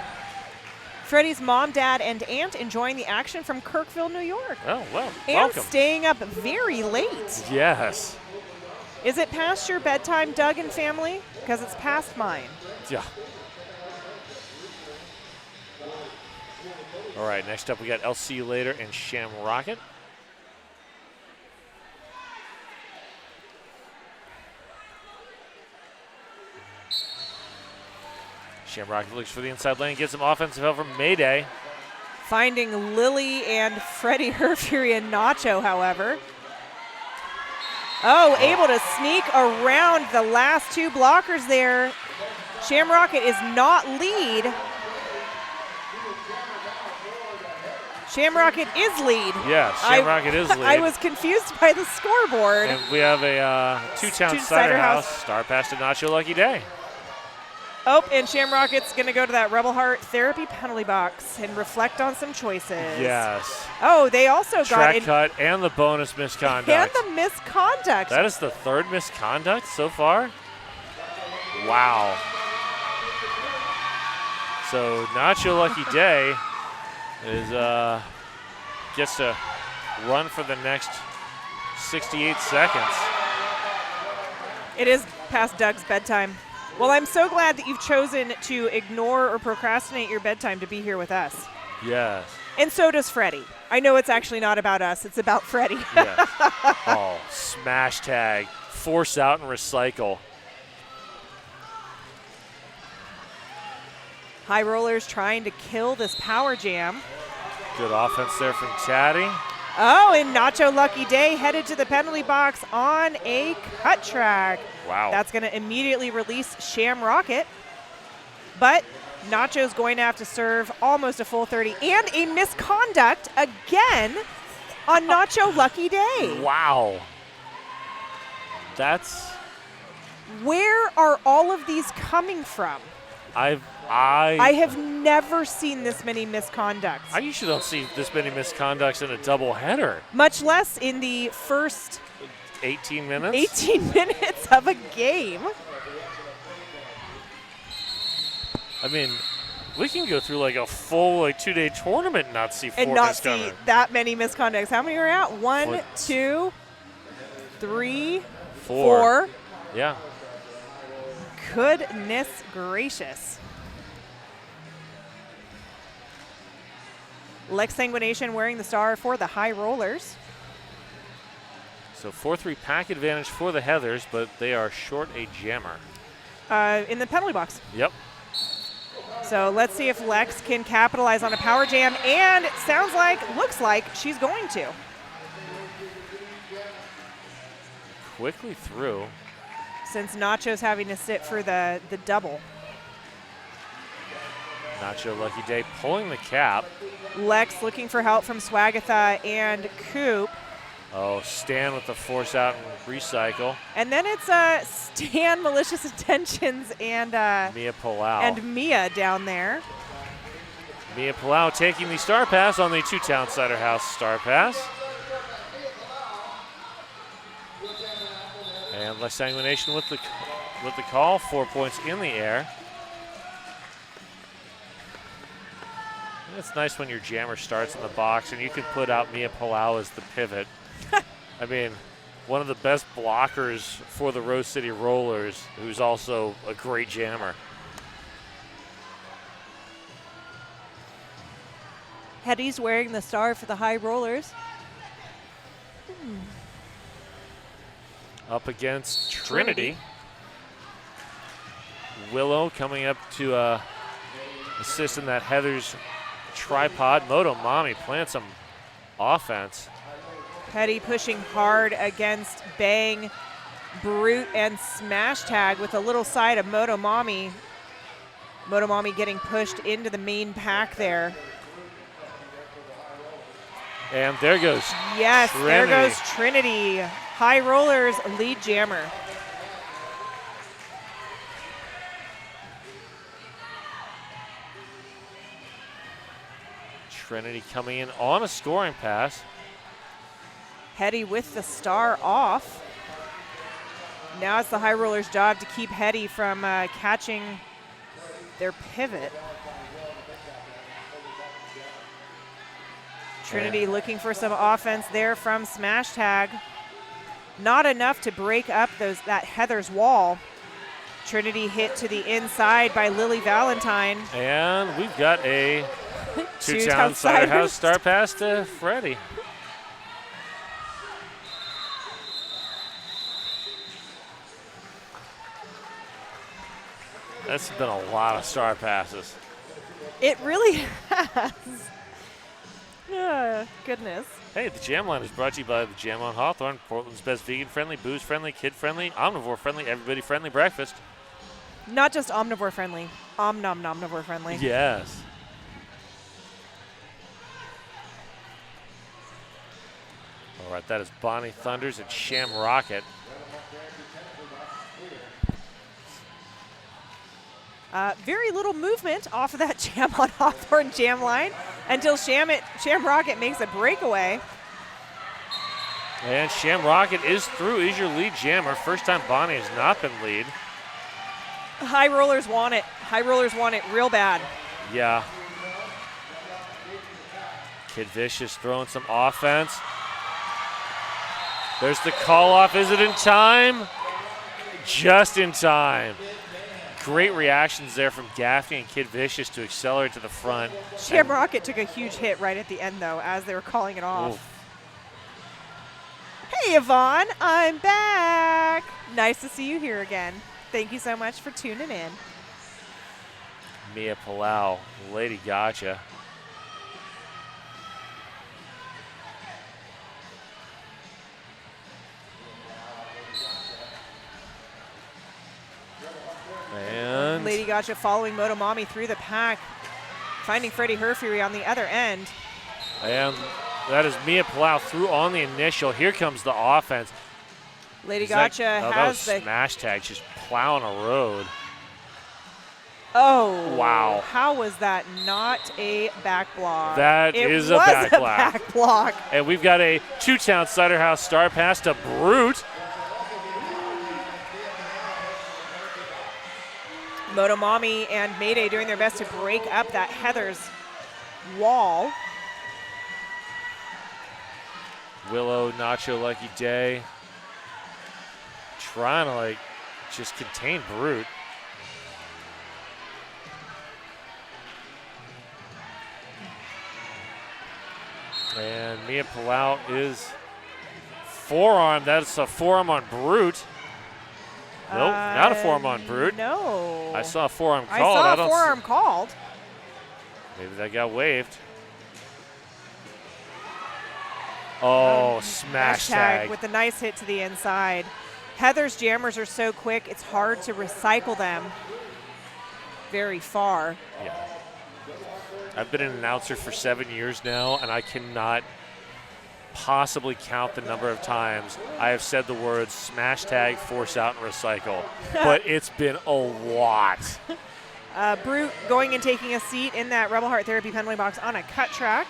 Speaker 6: Freddie's mom, dad, and aunt enjoying the action from Kirkville, New York.
Speaker 3: Oh, well,
Speaker 6: And
Speaker 3: welcome.
Speaker 6: staying up very late.
Speaker 3: Yes.
Speaker 6: Is it past your bedtime, Doug and family? Because it's past mine.
Speaker 3: Yeah. All right, next up we got LC Later and Shamrocket. Shamrocket looks for the inside lane, gets some offensive help from Mayday.
Speaker 6: Finding Lily and Freddie Her Fury and Nacho, however. Oh, able to sneak around the last two blockers there. Shamrocket is not lead. Shamrocket is lead.
Speaker 3: Yeah, Shamrocket is lead.
Speaker 6: I was confused by the scoreboard.
Speaker 3: And we have a two-town cider house star pass to Nacho Lucky Day.
Speaker 6: Oh, and Shamrocket's going to go to that Rebel Heart therapy penalty box and reflect on some choices.
Speaker 3: Yes.
Speaker 6: Oh, they also
Speaker 3: Track
Speaker 6: got
Speaker 3: cut and the bonus misconduct.
Speaker 6: and the misconduct.
Speaker 3: That is the third misconduct so far. Wow. So Nacho Lucky Day is gets to run for the next 68 seconds.
Speaker 6: It is past Doug's bedtime. Well, I'm so glad that you've chosen to ignore or procrastinate your bedtime to be here with us.
Speaker 3: Yes.
Speaker 6: And so does Freddie. I know it's actually not about us. It's about Freddie.
Speaker 3: Yes. Oh, smash tag. Force out and recycle.
Speaker 6: High Rollers trying to kill this power jam.
Speaker 3: Good offense there from Taddy.
Speaker 6: Oh, and Nacho Lucky Day headed to the penalty box on a cut track.
Speaker 3: Wow.
Speaker 6: That's going to immediately release Shamrocket. But Nacho's going to have to serve almost a full 30 and a misconduct again on Nacho Lucky Day.
Speaker 3: Wow. That's.
Speaker 6: Where are all of these coming from? I have never seen this many misconducts.
Speaker 3: I usually don't see this many misconducts in a doubleheader.
Speaker 6: Much less in the first
Speaker 3: 18 minutes?
Speaker 6: 18 minutes of a game.
Speaker 3: I mean, we can go through like a full 2-day tournament and not see four
Speaker 6: And not see
Speaker 3: misconducts.
Speaker 6: that many misconducts. How many are out? One,
Speaker 3: What?
Speaker 6: 2, 3,
Speaker 3: Four.
Speaker 6: 4.
Speaker 3: Yeah.
Speaker 6: Goodness gracious. Lex Sanguination wearing the star for the High Rollers.
Speaker 3: So 4-3 pack advantage for the Heathers, but they are short a jammer.
Speaker 6: In the penalty box.
Speaker 3: Yep.
Speaker 6: So let's see if Lex can capitalize on a power jam, and it looks like she's going to.
Speaker 3: Quickly through.
Speaker 6: Since Nacho's having to sit for the double.
Speaker 3: Nacho Lucky Day pulling the cap.
Speaker 6: Lex looking for help from Swagatha and Coop.
Speaker 3: Oh, Stan with the force out and recycle.
Speaker 6: And then it's Stan Malicious Intentions and
Speaker 3: Mia Palau.
Speaker 6: and Mia down there.
Speaker 3: Mia Palau taking the star pass on the two-town Cider House star pass. And Lex Sanguination with the call, 4 points in the air. It's nice when your jammer starts in the box and you can put out Mia Palau as the pivot. I mean, one of the best blockers for the Rose City Rollers, who's also a great jammer.
Speaker 6: Hetty's wearing the star for the High Rollers.
Speaker 3: Up against Trinity. Willow coming up to assist in that Heathers tripod. Moto Mommy playing some offense.
Speaker 6: Hetty pushing hard against Bang, Brute, and Smash Tag with a little side of Moto Mommy. Moto Mommy getting pushed into the main pack there.
Speaker 3: And there goes
Speaker 6: Yes,
Speaker 3: Trinity.
Speaker 6: there goes Trinity. High Rollers lead jammer.
Speaker 3: Trinity coming in on a scoring pass.
Speaker 6: Hetty with the star off. Now it's the High Rollers' job to keep Hetty from catching their pivot. Trinity looking for some offense there from Smash Tag. Not enough to break up that Heathers wall. Trinity hit to the inside by Lily Valentine.
Speaker 3: And we've got a two-town
Speaker 6: Two-town
Speaker 3: Cider House
Speaker 6: Cider.
Speaker 3: star pass to Freddie. That's been a lot of star passes.
Speaker 6: It really has. Goodness.
Speaker 3: Hey, the Jam Line is brought to you by the Jam on Hawthorne, Portland's best vegan-friendly, booze-friendly, kid-friendly, omnivore-friendly, everybody-friendly breakfast.
Speaker 6: Not just omnivore friendly, omnivore friendly.
Speaker 3: Yes. All right, that is Bonnie Thunders and Sham Rocket.
Speaker 6: Very little movement off of that Jam on Hawthorne jam line until Sham Rocket makes a breakaway.
Speaker 3: And Sham Rocket is through, is your lead jammer. First time Bonnie has not been lead.
Speaker 6: High Rollers want it. High Rollers want it real bad.
Speaker 3: Yeah. Kid Vicious throwing some offense. There's the call off. Is it in time? Just in time. Great reactions there from Gaffney and Kid Vicious to accelerate to the front.
Speaker 6: Sham Rocket took a huge hit right at the end, though, as they were calling it off.
Speaker 3: Oof.
Speaker 6: Hey, Yvonne, I'm back. Nice to see you here again. Thank you so much for tuning in.
Speaker 3: Mia Palau, Lady Gotcha. And
Speaker 6: Lady Gotcha following Motomami through the pack, finding Freddie Herfury on the other end.
Speaker 3: And that is Mia Palau through on the initial. Here comes the offense.
Speaker 6: Lady
Speaker 3: Is that-
Speaker 6: Gotcha
Speaker 3: that
Speaker 6: has
Speaker 3: was
Speaker 6: the.
Speaker 3: smash tag, just plowing a road.
Speaker 6: Oh.
Speaker 3: Wow.
Speaker 6: How was that not a back block?
Speaker 3: That
Speaker 6: It
Speaker 3: is a
Speaker 6: was
Speaker 3: back
Speaker 6: a
Speaker 3: block.
Speaker 6: back block.
Speaker 3: And we've got a two-town Cider House star pass to Brute.
Speaker 6: Motomami and Mayday doing their best to break up that Heathers wall.
Speaker 3: Willow, Nacho Lucky Day. Trying to just contain Brute. And Mia Palau is forearm. That's a forearm on Brute. Nope, not a forearm on Brute.
Speaker 6: No.
Speaker 3: I saw a forearm
Speaker 6: I
Speaker 3: called.
Speaker 6: saw
Speaker 3: I
Speaker 6: a forearm called.
Speaker 3: Maybe that got waved. Oh, smash tag.
Speaker 6: With a nice hit to the inside. Heather's jammers are so quick, it's hard to recycle them very far.
Speaker 3: Yeah. I've been an announcer for 7 years now, and I cannot possibly count the number of times I have said the words smash tag, force out, and recycle. But it's been a lot.
Speaker 6: Brute going and taking a seat in that Rebel Heart Therapy penalty box on a cut track.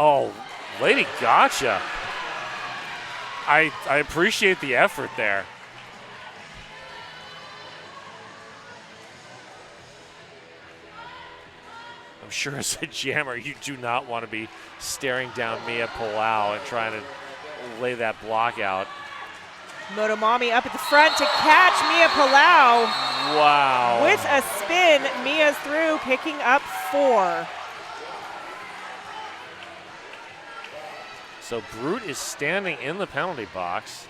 Speaker 3: Oh, Lady Gotcha. I appreciate the effort there. I'm sure as a jammer, you do not want to be staring down Mia Palau and trying to lay that block out.
Speaker 6: Motomami up at the front to catch Mia Palau.
Speaker 3: Wow.
Speaker 6: With a spin, Mia's through, picking up 4.
Speaker 3: So Brute is standing in the penalty box.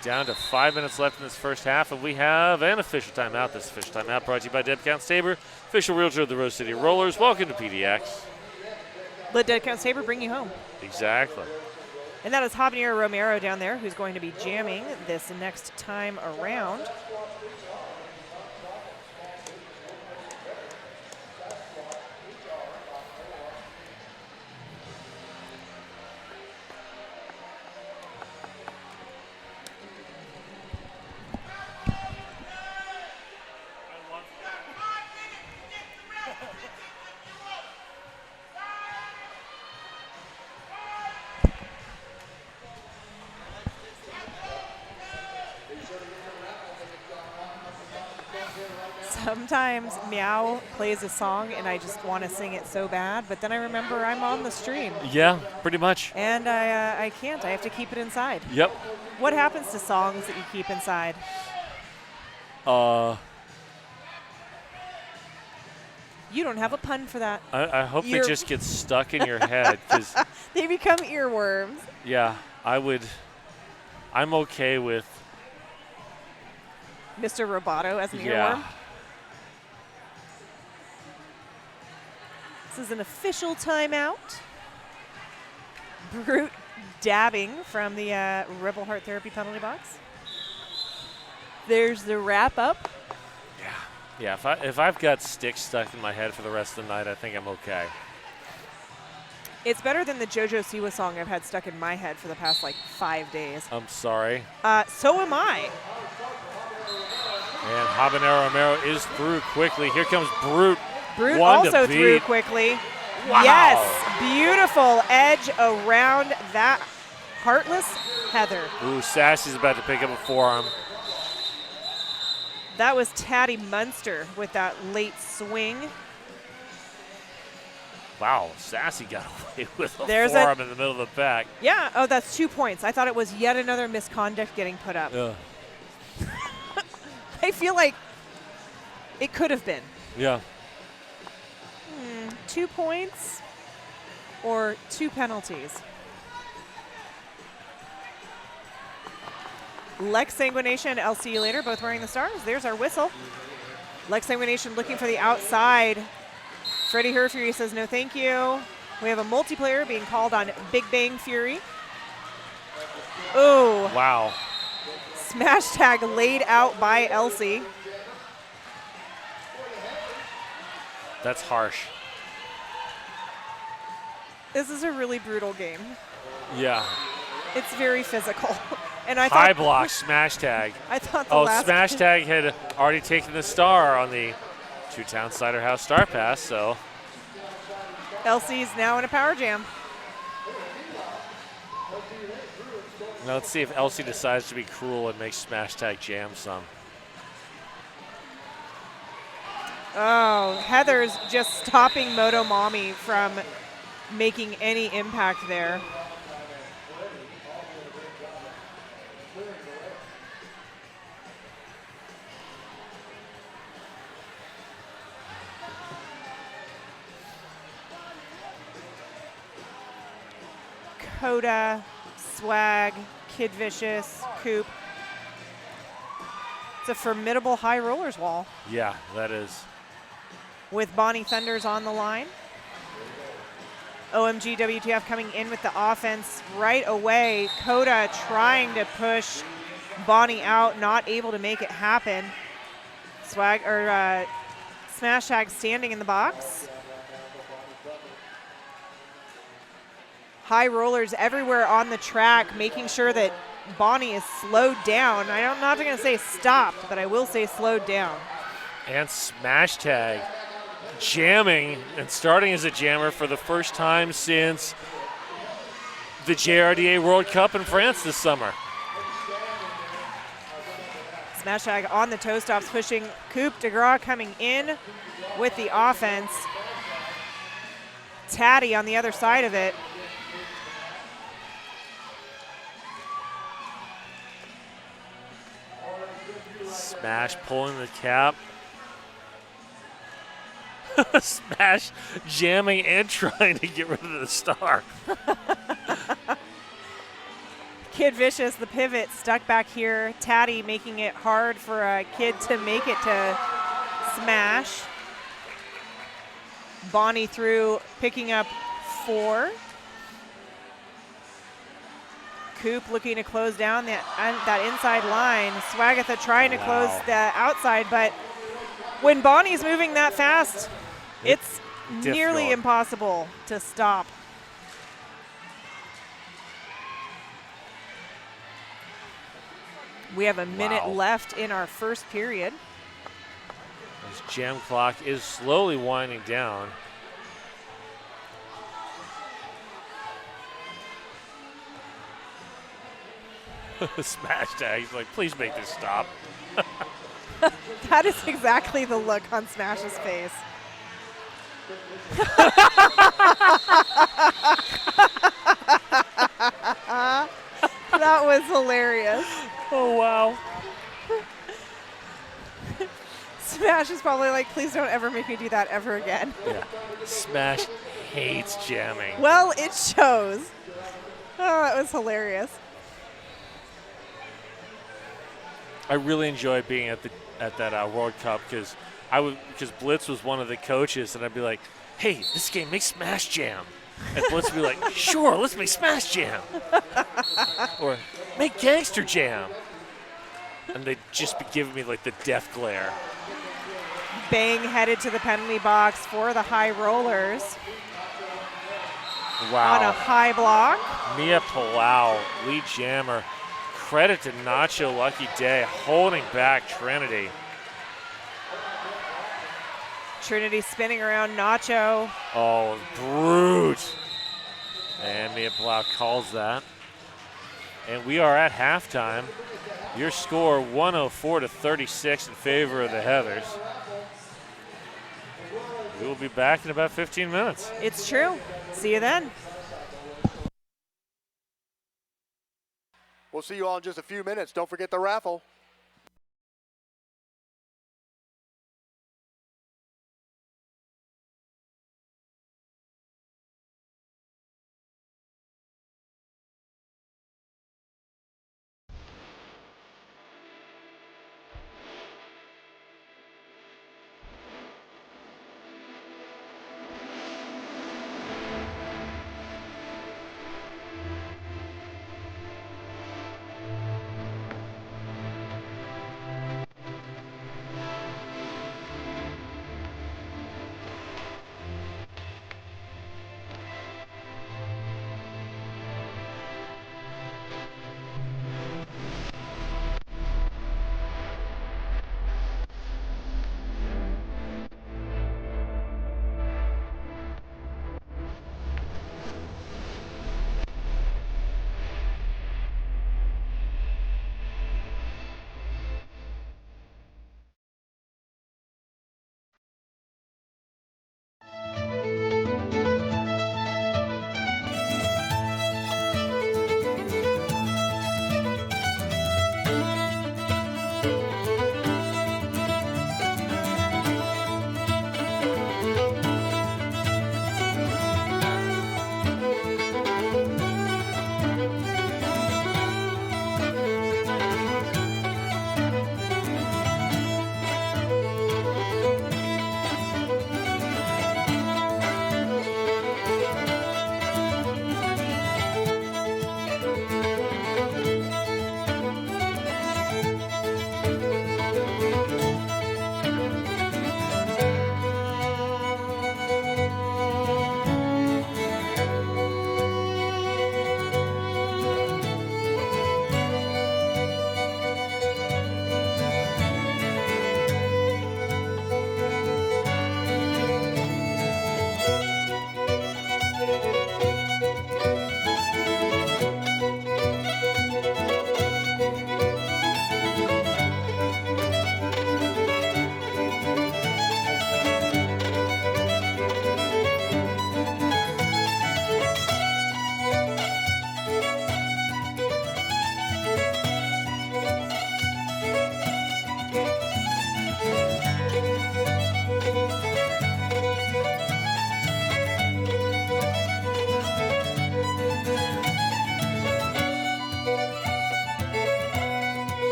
Speaker 3: Down to 5 minutes left in this first half, and we have an official timeout. This official timeout brought to you by Deb Count Saber, official realtor of the Rose City Rollers. Welcome to PDX.
Speaker 6: Let Dead Count Saber bring you home.
Speaker 3: Exactly.
Speaker 6: And that is Habanero Romero down there, who's going to be jamming this next time around. Sometimes Meow plays a song and I just want to sing it so bad, but then I remember I'm on the stream.
Speaker 3: Yeah, pretty much.
Speaker 6: And I can't. I have to keep it inside.
Speaker 3: Yep.
Speaker 6: What happens to songs that you keep inside? You don't have a pun for that.
Speaker 3: I hope they just get stuck in your head. 'Cause
Speaker 6: they become earworms.
Speaker 3: yeah, I'm okay with
Speaker 6: Mr. Roboto as an
Speaker 3: yeah.
Speaker 6: earworm. This is an official timeout. Brute dabbing from the Rebel Heart Therapy penalty box. There's the wrap up.
Speaker 3: Yeah, if I've got sticks stuck in my head for the rest of the night, I think I'm okay.
Speaker 6: It's better than the JoJo Siwa song I've had stuck in my head for the past like 5 days.
Speaker 3: I'm sorry.
Speaker 6: So am I.
Speaker 3: And Habanero Romero is through quickly. Here comes Brute.
Speaker 6: Brute
Speaker 3: One
Speaker 6: also
Speaker 3: to
Speaker 6: through
Speaker 3: beat.
Speaker 6: quickly.
Speaker 3: Wow.
Speaker 6: Yes, beautiful edge around that Heartless Heather.
Speaker 3: Ooh, Sassy's about to pick up a forearm.
Speaker 6: That was Taddy Munster with that late swing.
Speaker 3: Wow, Sassy got away with a
Speaker 6: There's
Speaker 3: forearm in the middle of the back.
Speaker 6: Yeah, oh, that's 2 points. I thought it was yet another misconduct getting put up.
Speaker 3: Yeah.
Speaker 6: I feel like it could have been.
Speaker 3: Yeah.
Speaker 6: 2 points or 2 penalties. Lex Sanguination, I'll see you later, both wearing the stars. There's our whistle. Lex Sanguination looking for the outside. Freddie Herfury says no thank you. We have a multiplayer being called on Big Bang Fury. Oh.
Speaker 3: Wow.
Speaker 6: Smash tag laid out by Elsie.
Speaker 3: That's harsh.
Speaker 6: This is a really brutal game.
Speaker 3: Yeah.
Speaker 6: It's very physical. And I
Speaker 3: High
Speaker 6: thought
Speaker 3: block, smash tag.
Speaker 6: I thought the
Speaker 3: Oh,
Speaker 6: last
Speaker 3: smash tag had already taken the star on the Two-Town Cider House Star Pass, so.
Speaker 6: Elsie's now in a power jam.
Speaker 3: Now let's see if Elsie decides to be cruel and makes smash tag jam some.
Speaker 6: Oh, Heather's just stopping Motomami from making any impact there. Coda, Swag, Kid Vicious, Coop. It's a formidable high rollers wall
Speaker 3: Yeah, that is.
Speaker 6: with Bonnie Thunders on the line. OMG WTF coming in with the offense right away. Coda trying to push Bonnie out, not able to make it happen. Swag or Smash Tag standing in the box. High rollers everywhere on the track, making sure that Bonnie is slowed down. I'm not going to say stopped, but I will say slowed down.
Speaker 3: And Smash Tag jamming and starting as a jammer for the first time since the JRDA World Cup in France this summer.
Speaker 6: Smash Tag on the toe stops, pushing Coop. DeGraw coming in with the offense. Taddy on the other side of it.
Speaker 3: Smash pulling the cap. Smash jamming and trying to get rid of the star.
Speaker 6: Kid Vicious, the pivot, stuck back here. Taddy making it hard for a Kid to make it to Smash. Bonnie through, picking up 4. Coop looking to close down that inside line. Swagatha trying to close the outside, but when Bonnie's moving that fast, it's nearly impossible to stop. We have a minute left in our first period.
Speaker 3: This jam clock is slowly winding down. Smash Tag, he's like, please make this stop.
Speaker 6: That is exactly the look on Smash's face. That was hilarious.
Speaker 3: Oh, wow.
Speaker 6: Smash is probably like, please don't ever make me do that ever again.
Speaker 3: Yeah. Smash hates jamming.
Speaker 6: Well, it shows. Oh, that was hilarious.
Speaker 3: I really enjoy being at that World Cup because Blitz was one of the coaches, and I'd be like, "Hey, this game makes Smash Jam," and Blitz would be like, "Sure, let's make Smash Jam," or "Make Gangster Jam," and they'd just be giving me like the death glare.
Speaker 6: Bang headed to the penalty box for the high rollers.
Speaker 3: Wow!
Speaker 6: On a high block.
Speaker 3: Mia Palau, lead jammer. Credit to Nacho Lucky Day holding back Trinity.
Speaker 6: Trinity spinning around Nacho.
Speaker 3: Oh, brute. And Mia Palau calls that. And we are at halftime. Your score 104-36 in favor of the Heathers. We will be back in about 15 minutes.
Speaker 6: It's true. See you then.
Speaker 4: We'll see you all in just a few minutes. Don't forget the raffle.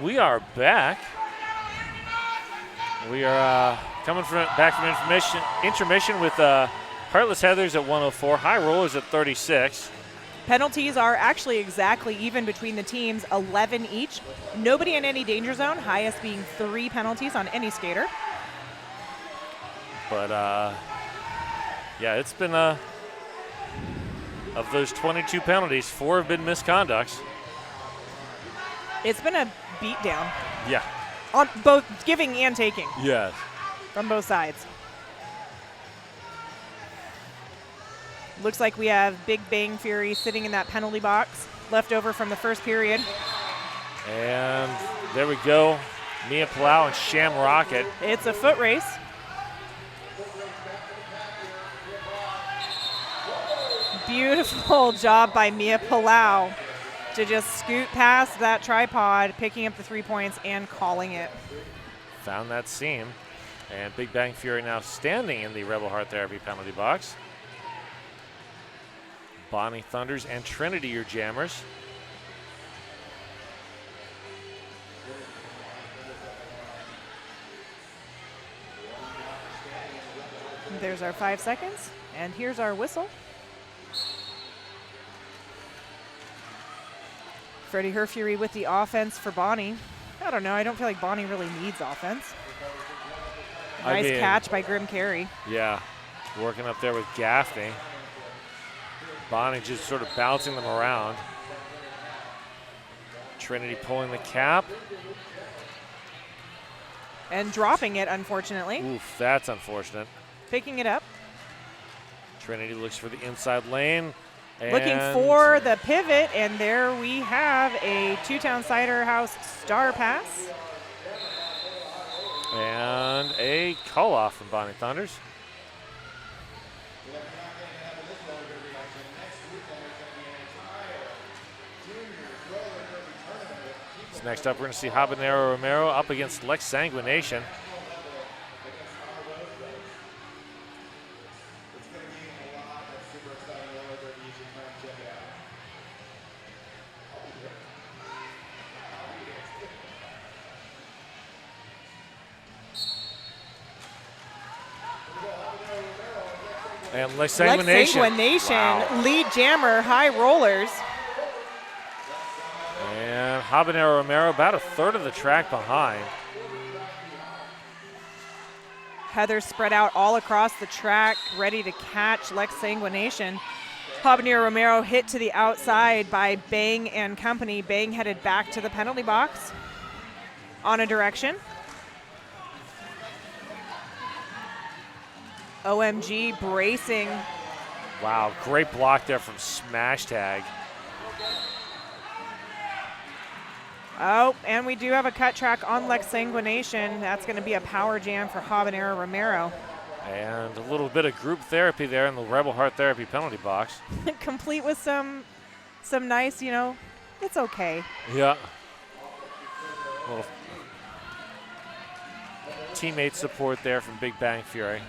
Speaker 3: we are back. We are coming back from intermission with Heartless Heathers at 104, High Rollers at 36.
Speaker 6: Penalties are actually exactly even between the teams, 11 each. Nobody in any danger zone, highest being 3 penalties on any skater.
Speaker 3: But, yeah, it's been, of those 22 penalties, 4 have been misconducts.
Speaker 6: It's been a beatdown.
Speaker 3: Yeah.
Speaker 6: On both giving and taking.
Speaker 3: Yes.
Speaker 6: From both sides. Looks like we have Big Bang Fury sitting in that penalty box, left over from the first period.
Speaker 3: And there we go. Mia Palau and Sham Rocket.
Speaker 6: It's a foot race. Beautiful job by Mia Palau to just scoot past that tripod, picking up the 3 points and calling it.
Speaker 3: Found that seam. And Big Bang Fury now standing in the Rebel Heart Therapy penalty box. Bonnie Thunders and Trinity, your jammers.
Speaker 6: There's our 5 seconds, and here's our whistle. Freddie Herfury with the offense for Bonnie. I don't know, I don't feel like Bonnie really needs offense. Nice catch by Grim Carey.
Speaker 3: Yeah, working up there with Gaffney. Bonnie just sort of bouncing them around. Trinity pulling the cap.
Speaker 6: And dropping it, unfortunately.
Speaker 3: Oof, that's unfortunate.
Speaker 6: Picking it up.
Speaker 3: Trinity looks for the inside lane.
Speaker 6: Looking for the pivot, and there we have a Two-Town Cider House star pass.
Speaker 3: And a call-off from Bonnie Thunders. So next up, we're going to see Habanero Romero up against Lex Sanguination. And Lex Sanguination.
Speaker 6: Wow. Lead jammer, High Rollers.
Speaker 3: And Habanero Romero about a third of the track behind.
Speaker 6: Heather spread out all across the track, ready to catch Lex Sanguination. Habanero Romero hit to the outside by Bang and company. Bang headed back to the penalty box on a direction. OMG bracing.
Speaker 3: Wow, great block there from Smash Tag.
Speaker 6: Oh, and we do have a cut track on Lex Sanguination. That's going to be a power jam for Habanero Romero.
Speaker 3: And a little bit of group therapy there in the Rebel Heart Therapy penalty box.
Speaker 6: Complete with some nice, it's okay.
Speaker 3: Yeah. Little teammate support there from Big Bang Fury.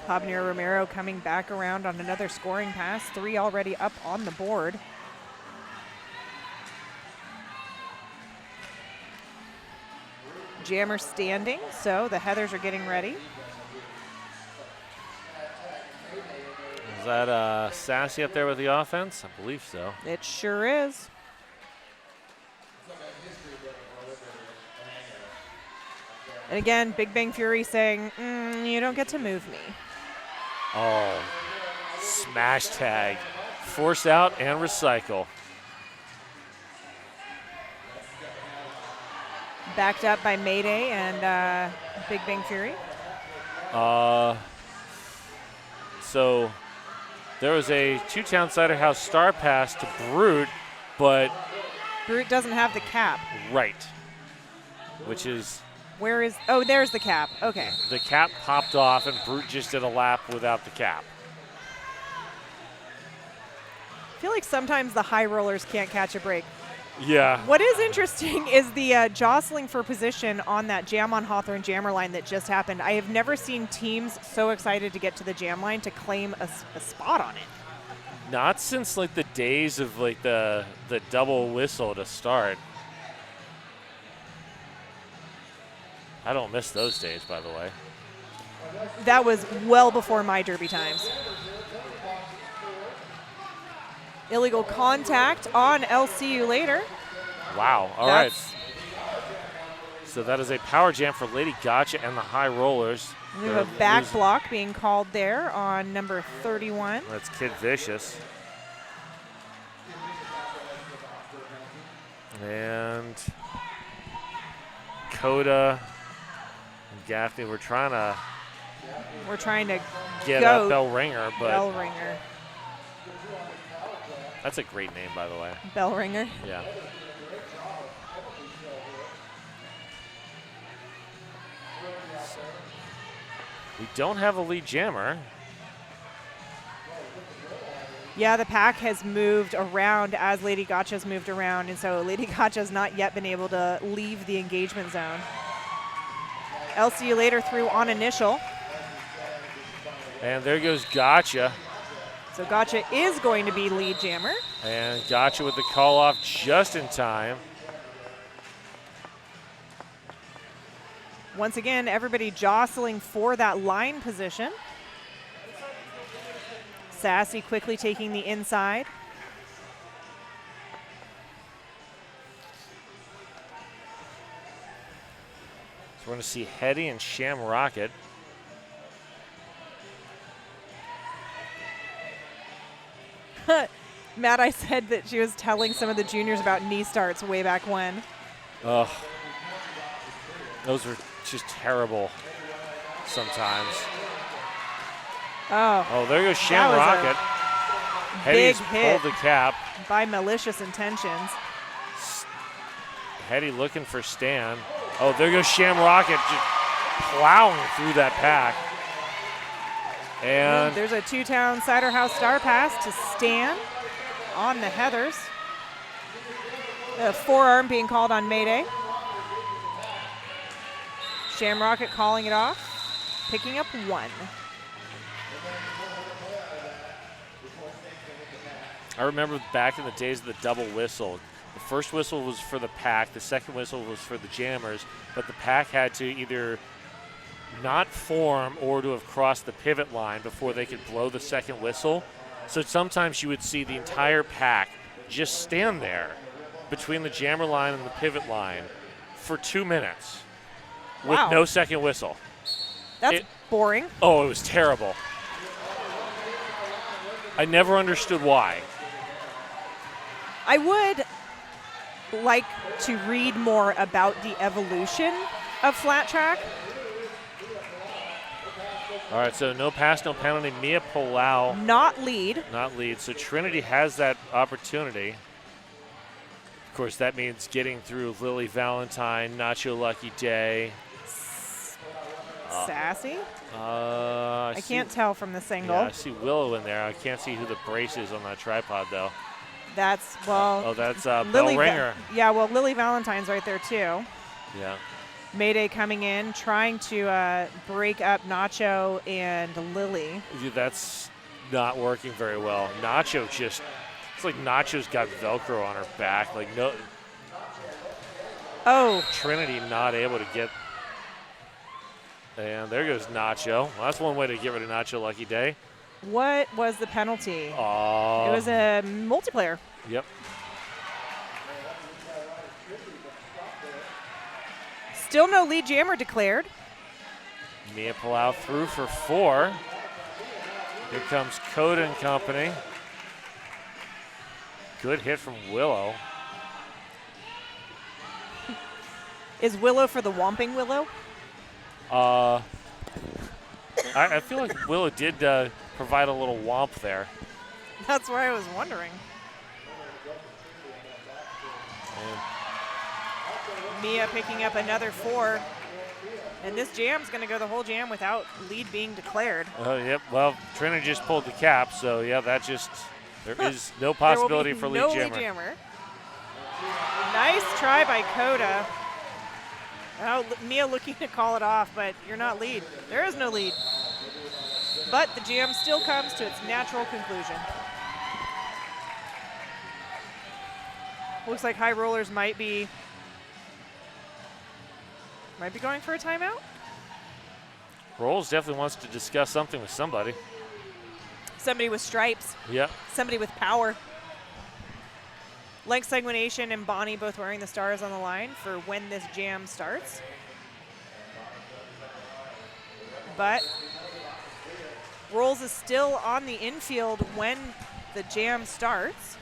Speaker 6: Habanero Romero coming back around on another scoring pass. 3 already up on the board. Jammer standing, so the Heathers are getting ready.
Speaker 3: Is that Sassy up there with the offense? I believe so.
Speaker 6: It sure is. And again, Big Bang Fury saying, you don't get to move me.
Speaker 3: Oh, Smash Tag. Force out and recycle.
Speaker 6: Backed up by Mayday and Big Bang Fury.
Speaker 3: So there was a Two-Town Cider House star pass to Brute, but
Speaker 6: Brute doesn't have the cap.
Speaker 3: right, which is
Speaker 6: Where is, oh, there's the cap. Okay.
Speaker 3: the cap popped off and Brute just did a lap without the cap.
Speaker 6: I feel like sometimes the High Rollers can't catch a break.
Speaker 3: Yeah.
Speaker 6: What is interesting is the jostling for position on that Jam on Hawthorne jammer line that just happened. I have never seen teams so excited to get to the jam line to claim a spot on it.
Speaker 3: Not since like the days of like the double whistle to start. I don't miss those days, by the way.
Speaker 6: That was well before my derby times. Illegal contact on See You Later.
Speaker 3: Wow. All right. So that is a power jam for Lady Gotcha and the High Rollers.
Speaker 6: We have a back block being called there on number 31.
Speaker 3: That's Kid Vicious. And Coda and Gaffney, we're trying to get a bell ringer, but
Speaker 6: bell ringer.
Speaker 3: That's a great name, by the way.
Speaker 6: Bell ringer.
Speaker 3: Yeah. We don't have a lead jammer.
Speaker 6: Yeah, the pack has moved around as Lady Gotcha's moved around, and so Lady Gotcha's not yet been able to leave the engagement zone. See You Later through on initial.
Speaker 3: And there goes Gotcha.
Speaker 6: So Gotcha is going to be lead jammer.
Speaker 3: And Gotcha with the call off just in time.
Speaker 6: Once again, everybody jostling for that line position. Sassy quickly taking the inside.
Speaker 3: So we're going to see Hetty and Sham Rocket.
Speaker 6: Matt, I said that she was telling some of the juniors about knee starts way back when.
Speaker 3: Ugh. Those are just terrible sometimes. Oh, there goes Sham Rocket. Hetty's pulled the cap.
Speaker 6: By malicious intentions.
Speaker 3: Hetty looking for Stan. Oh, there goes Sham Rocket just plowing through that pack. And
Speaker 6: there's a two-town Cider House Star Pass to Stan on the Heathers. A forearm being called on Mayday. Shamrocket calling it off, picking up 1.
Speaker 3: I remember back in the days of the double whistle. The first whistle was for the pack, the second whistle was for the jammers, but the pack had to either not form or to have crossed the pivot line before they could blow the second whistle. So sometimes you would see the entire pack just stand there between the jammer line and the pivot line for 2 minutes with no second whistle.
Speaker 6: That's boring.
Speaker 3: Oh, it was terrible. I never understood why.
Speaker 6: I would like to read more about the evolution of flat track.
Speaker 3: All right, so no pass, no penalty. Mia Palau.
Speaker 6: Not lead.
Speaker 3: Not lead. So Trinity has that opportunity. Of course, that means getting through Lily Valentine, Nacho Lucky Day.
Speaker 6: Sassy?
Speaker 3: I
Speaker 6: can't tell from this angle.
Speaker 3: Yeah, I see Willow in there. I can't see who the brace is on that tripod, though.
Speaker 6: That's,
Speaker 3: that's Bell Ringer.
Speaker 6: Lily Valentine's right there, too.
Speaker 3: Yeah.
Speaker 6: Mayday coming in, trying to break up Nacho and Lily.
Speaker 3: That's not working very well. Nacho it's like Nacho's got Velcro on her back. Like, no.
Speaker 6: Oh.
Speaker 3: Trinity not able to get. And there goes Nacho. Well, that's one way to get rid of Nacho Lucky Day.
Speaker 6: What was the penalty?
Speaker 3: Oh.
Speaker 6: It was a multiplayer.
Speaker 3: Yep.
Speaker 6: Still no lead jammer declared.
Speaker 3: Mia Palau through for 4. Here comes Coda and company. Good hit from Willow.
Speaker 6: Is Willow for the Whomping Willow?
Speaker 3: I feel like Willow did provide a little whomp there.
Speaker 6: That's why I was wondering. And Mia picking up another 4. And this jam's going to go the whole jam without lead being declared.
Speaker 3: Yep. Well, Trinity just pulled the cap, so yeah, that just there is no possibility for lead jammer.
Speaker 6: Lead jammer. Nice try by Coda. Oh, Mia looking to call it off, but you're not lead. There is no lead. But the jam still comes to its natural conclusion. Looks like High Rollers might be Might be going for a timeout.
Speaker 3: Rolls definitely wants to discuss something with somebody.
Speaker 6: Somebody with stripes.
Speaker 3: Yep.
Speaker 6: Somebody with power. Length Segmentation and Bonnie both wearing the stars on the line for when this jam starts. But Rolls is still on the infield when the jam starts.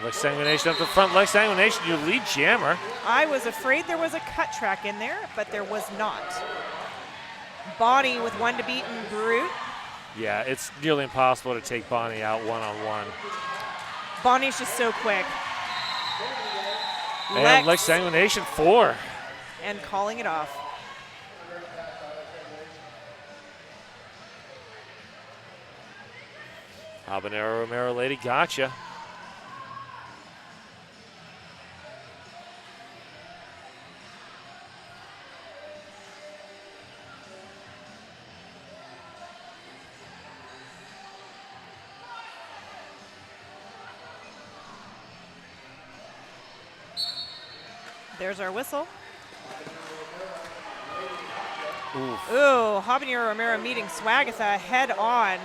Speaker 3: Length Segmentation up the front. Length Segmentation, your lead jammer.
Speaker 6: I was afraid there was a cut track in there, but there was not. Bonnie with one to beat and Brute.
Speaker 3: Yeah, it's nearly impossible to take Bonnie out one-on-one.
Speaker 6: Bonnie's just so quick.
Speaker 3: And Length Segmentation 4.
Speaker 6: And calling it off.
Speaker 3: Habanero Romero Lady gotcha.
Speaker 6: There's our whistle.
Speaker 3: Oof.
Speaker 6: Ooh, Habanero Romero meeting Swagatha head on.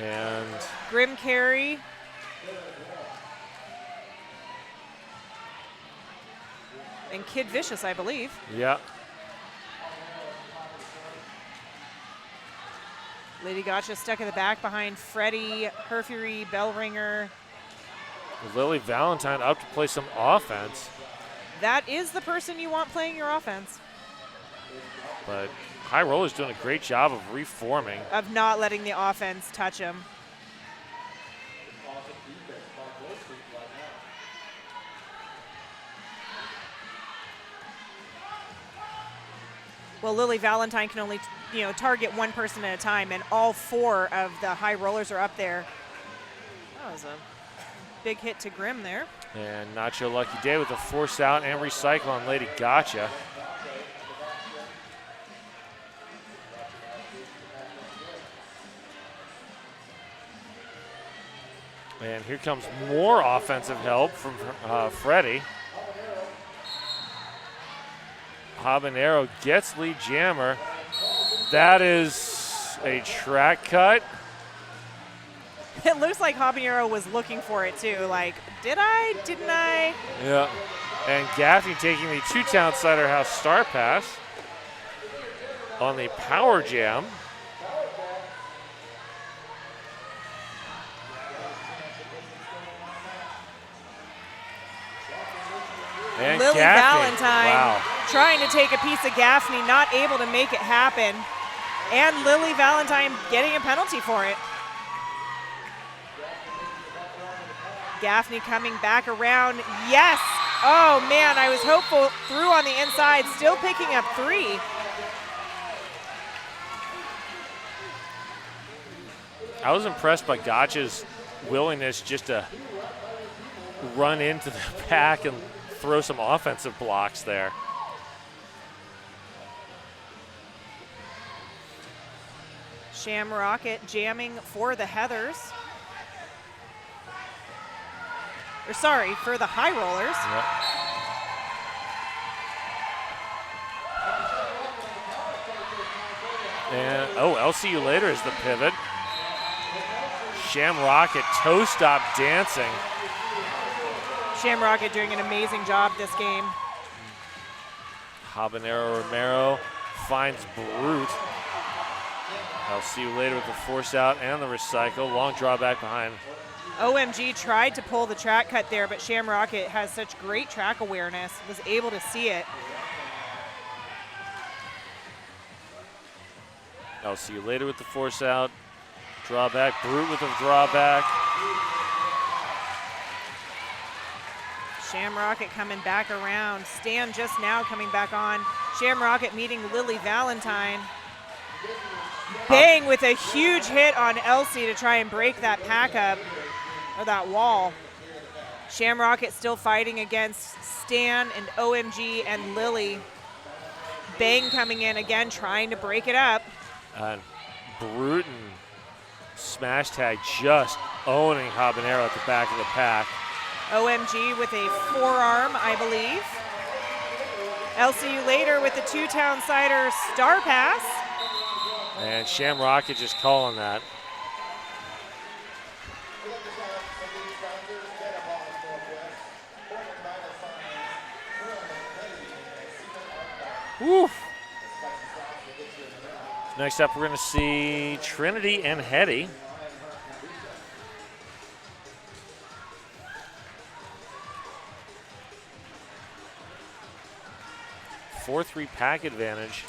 Speaker 3: And
Speaker 6: Grim carry. And Kid Vicious, I believe.
Speaker 3: yeah.
Speaker 6: Lady Gotcha stuck in the back behind Freddie, Herfury, Bellringer.
Speaker 3: Lily Valentine up to play some offense.
Speaker 6: That is the person you want playing your offense.
Speaker 3: But High Roller's doing a great job of reforming.
Speaker 6: Of not letting the offense touch him. Well, Lily Valentine can only, target one person at a time, and all 4 of the High Rollers are up there. That was a big hit to Grim there.
Speaker 3: And Nacho Lucky Day with a force out and recycle on Lady Gotcha. And here comes more offensive help from Freddie. Habanero gets lead jammer. That is a track cut.
Speaker 6: It looks like Habanero was looking for it too. Like, did I? Didn't I?
Speaker 3: Yeah. And Gaffney taking the 2-town Cider House star pass on the power jam. And
Speaker 6: Lily
Speaker 3: Gaffney,
Speaker 6: Valentine
Speaker 3: wow.
Speaker 6: trying to take a piece of Gaffney, not able to make it happen. And Lily Valentine getting a penalty for it. Gaffney coming back around. Yes! Oh man, I was hopeful. Through on the inside, still picking up 3.
Speaker 3: I was impressed by Gotcha's willingness just to run into the pack and throw some offensive blocks there.
Speaker 6: Shamrocket jamming for the Heathers. Or sorry, for the High Rollers.
Speaker 3: Yep. And, oh, LCU later is the pivot. Shamrocket toe stop dancing.
Speaker 6: Shamrocket doing an amazing job this game.
Speaker 3: Habanero Romero finds Brute. LCU later with the force out and the recycle. Long draw back behind.
Speaker 6: OMG tried to pull the track cut there, but Shamrocket has such great track awareness, was able to see it.
Speaker 3: LCU later with the force out. Drawback, Brute with a drawback.
Speaker 6: Shamrocket coming back around. Stan just now coming back on. Shamrocket meeting Lily Valentine. Bang with a huge hit on Elsie to try and break that pack up, or that wall. Shamrocket still fighting against Stan and OMG and Lily. Bang coming in again, trying to break it up.
Speaker 3: And Brute and Smash Tag just owning Habanero at the back of the pack.
Speaker 6: OMG with a forearm, I believe. LCU later with the two-town cider star pass.
Speaker 3: And Shamrock is just calling that. Woof. Next up, we're going to see Trinity and Hetty. Four-3 pack advantage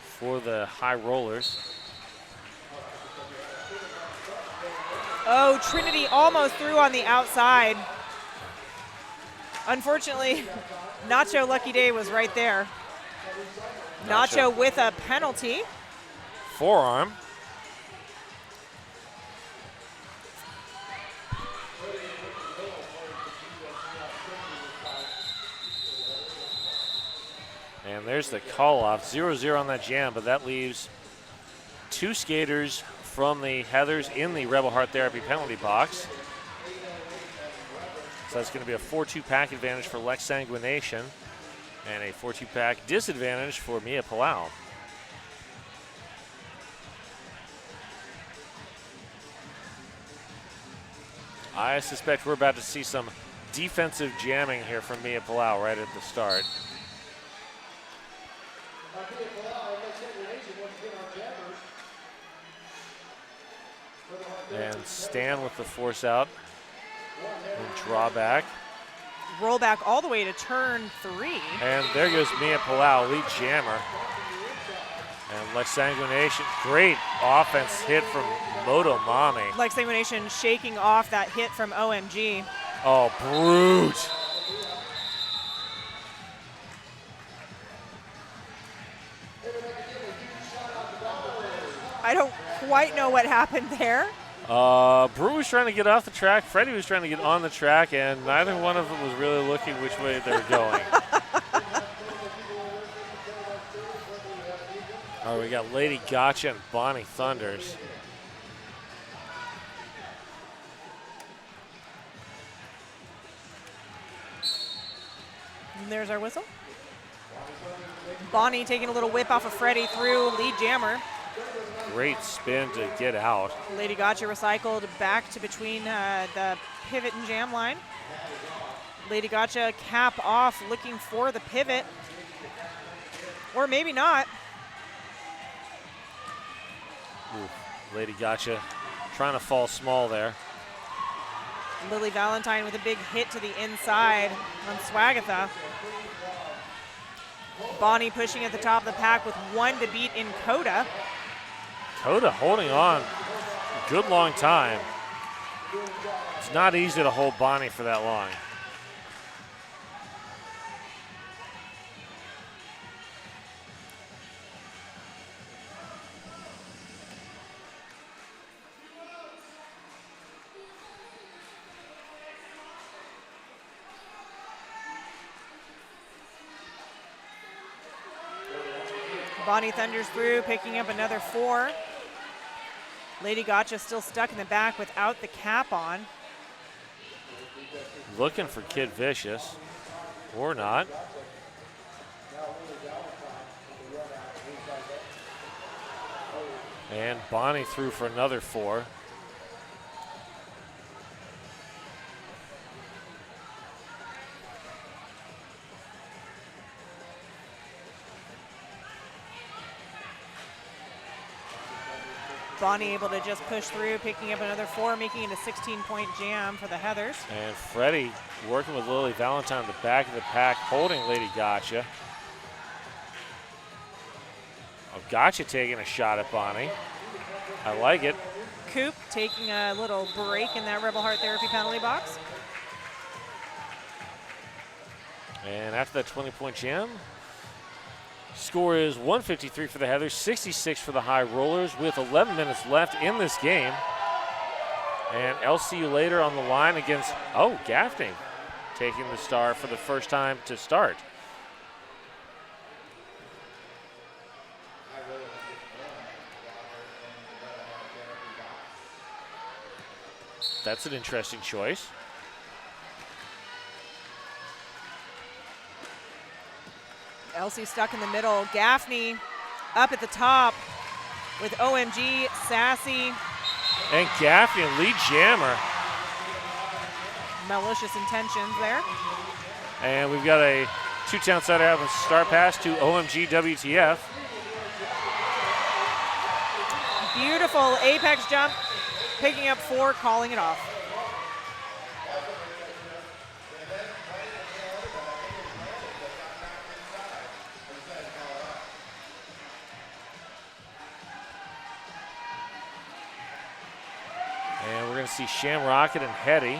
Speaker 3: for the high rollers.
Speaker 6: Oh, Trinity almost threw on the outside. Unfortunately, Nacho Lucky Day was right there. Nacho with a penalty.
Speaker 3: Forearm. And there's the call off. 0-0 on that jam, but that leaves two skaters from the Heathers in the Rebel Heart Therapy penalty box. So that's going to be a 4-2 pack advantage for Lex Sanguination and a 4-2 pack disadvantage for Mia Palau. I suspect we're about to see some defensive jamming here from Mia Palau right at the start. And Stan with the force out and draw back.
Speaker 6: Roll back all the way to turn 3.
Speaker 3: And there goes Mia Palau, lead jammer. And Lex Sanguination, great offense hit from Moto Mami.
Speaker 6: Lex Sanguination shaking off that hit from OMG.
Speaker 3: Oh, brute.
Speaker 6: I don't quite know what happened there.
Speaker 3: Brew was trying to get off the track. Freddie was trying to get on the track, and neither one of them was really looking which way they're going. All right, we got Lady Gotcha and Bonnie Thunders.
Speaker 6: And there's our whistle. Bonnie taking a little whip off of Freddie through lead jammer.
Speaker 3: Great spin to get out.
Speaker 6: Lady Gotcha recycled back to between the pivot and jam line. Lady Gotcha cap off, looking for the pivot. Or maybe not.
Speaker 3: Ooh, Lady Gotcha trying to fall small there.
Speaker 6: Lily Valentine with a big hit to the inside on Swagatha. Bonnie pushing at the top of the pack with one to beat in Coda.
Speaker 3: Coda holding on a good long time. It's not easy to hold Bonnie for that long.
Speaker 6: Bonnie thunders through, picking up another 4. Lady Gotcha still stuck in the back without the cap on.
Speaker 3: Looking for Kid Vicious, or not. And Bonnie through for another 4.
Speaker 6: Bonnie able to just push through, picking up another 4, making it a 16-point jam for the Heathers.
Speaker 3: And Freddie working with Lily Valentine at the back of the pack, holding Lady Gotcha. Oh, Gotcha taking a shot at Bonnie. I like it.
Speaker 6: Coop taking a little break in that Rebel Heart Therapy penalty box.
Speaker 3: And after that 20-point jam, score is 153 for the Heathers, 66 for the High Rollers with 11 minutes left in this game. And LCU later on the line against, Gaffney taking the star for the first time to start. That's an interesting choice.
Speaker 6: Elsie stuck in the middle. Gaffney up at the top with OMG, Sassy.
Speaker 3: And Gaffney and lead jammer.
Speaker 6: Malicious intentions there.
Speaker 3: And we've got a 2-10 outsider out of a start pass to OMG WTF.
Speaker 6: Beautiful apex jump, picking up 4, calling it off.
Speaker 3: And we're going to see Shamrocket and Hetty.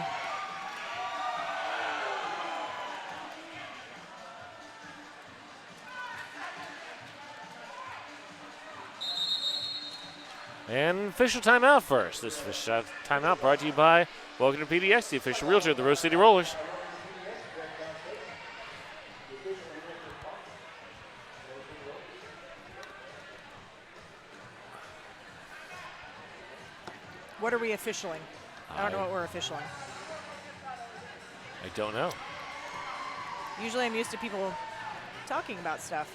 Speaker 3: And official timeout first. This official timeout brought to you by Welcome to PDX, the official realtor of the Rose City Rollers.
Speaker 6: What are we officialing? I don't know what we're officialing.
Speaker 3: I don't know.
Speaker 6: Usually I'm used to people talking about stuff.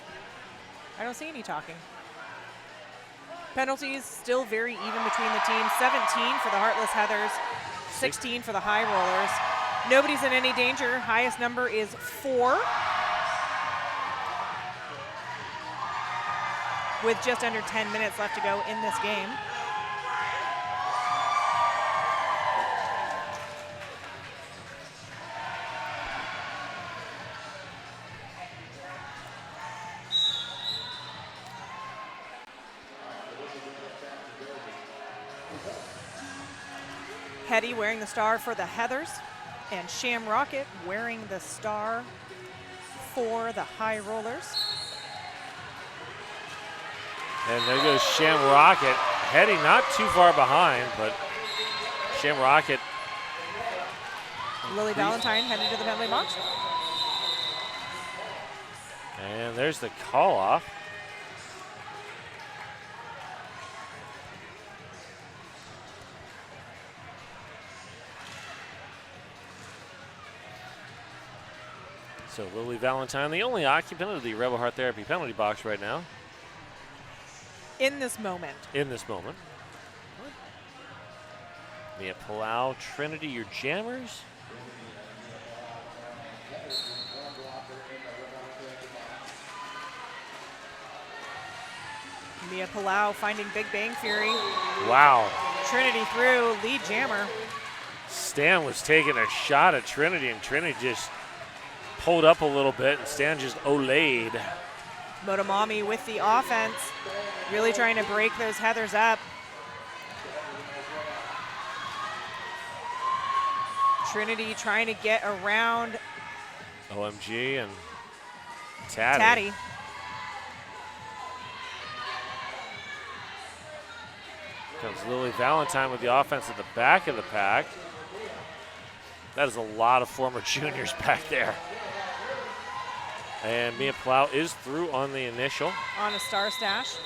Speaker 6: I don't see any talking. Penalties still very even between the teams. 17 for the Heartless Heathers, 16 for the High Rollers. Nobody's in any danger. Highest number is 4. With just under 10 minutes left to go in this game. Hetty wearing the star for the Heathers, and Shamrocket wearing the star for the High Rollers.
Speaker 3: And there goes Shamrocket. Hetty not too far behind, but Shamrocket.
Speaker 6: Lily Valentine headed to the penalty box.
Speaker 3: And there's the call off. So Lily Valentine, the only occupant of the Rebel Heart Therapy penalty box right now.
Speaker 6: In this moment.
Speaker 3: In this moment. Mia Palau, Trinity, your jammers.
Speaker 6: Mia Palau finding Big Bang Fury.
Speaker 3: Wow.
Speaker 6: Trinity through, lead jammer.
Speaker 3: Stan was taking a shot at Trinity, and Trinity just pulled up a little bit, and Stan just olayed.
Speaker 6: Motomami with the offense, really trying to break those Heathers up. Trinity trying to get around
Speaker 3: OMG and Tatty.
Speaker 6: Tatty.
Speaker 3: Comes Lily Valentine with the offense at the back of the pack. That is a lot of former juniors back there. And Mia Plow is through on the initial.
Speaker 6: On a star stash.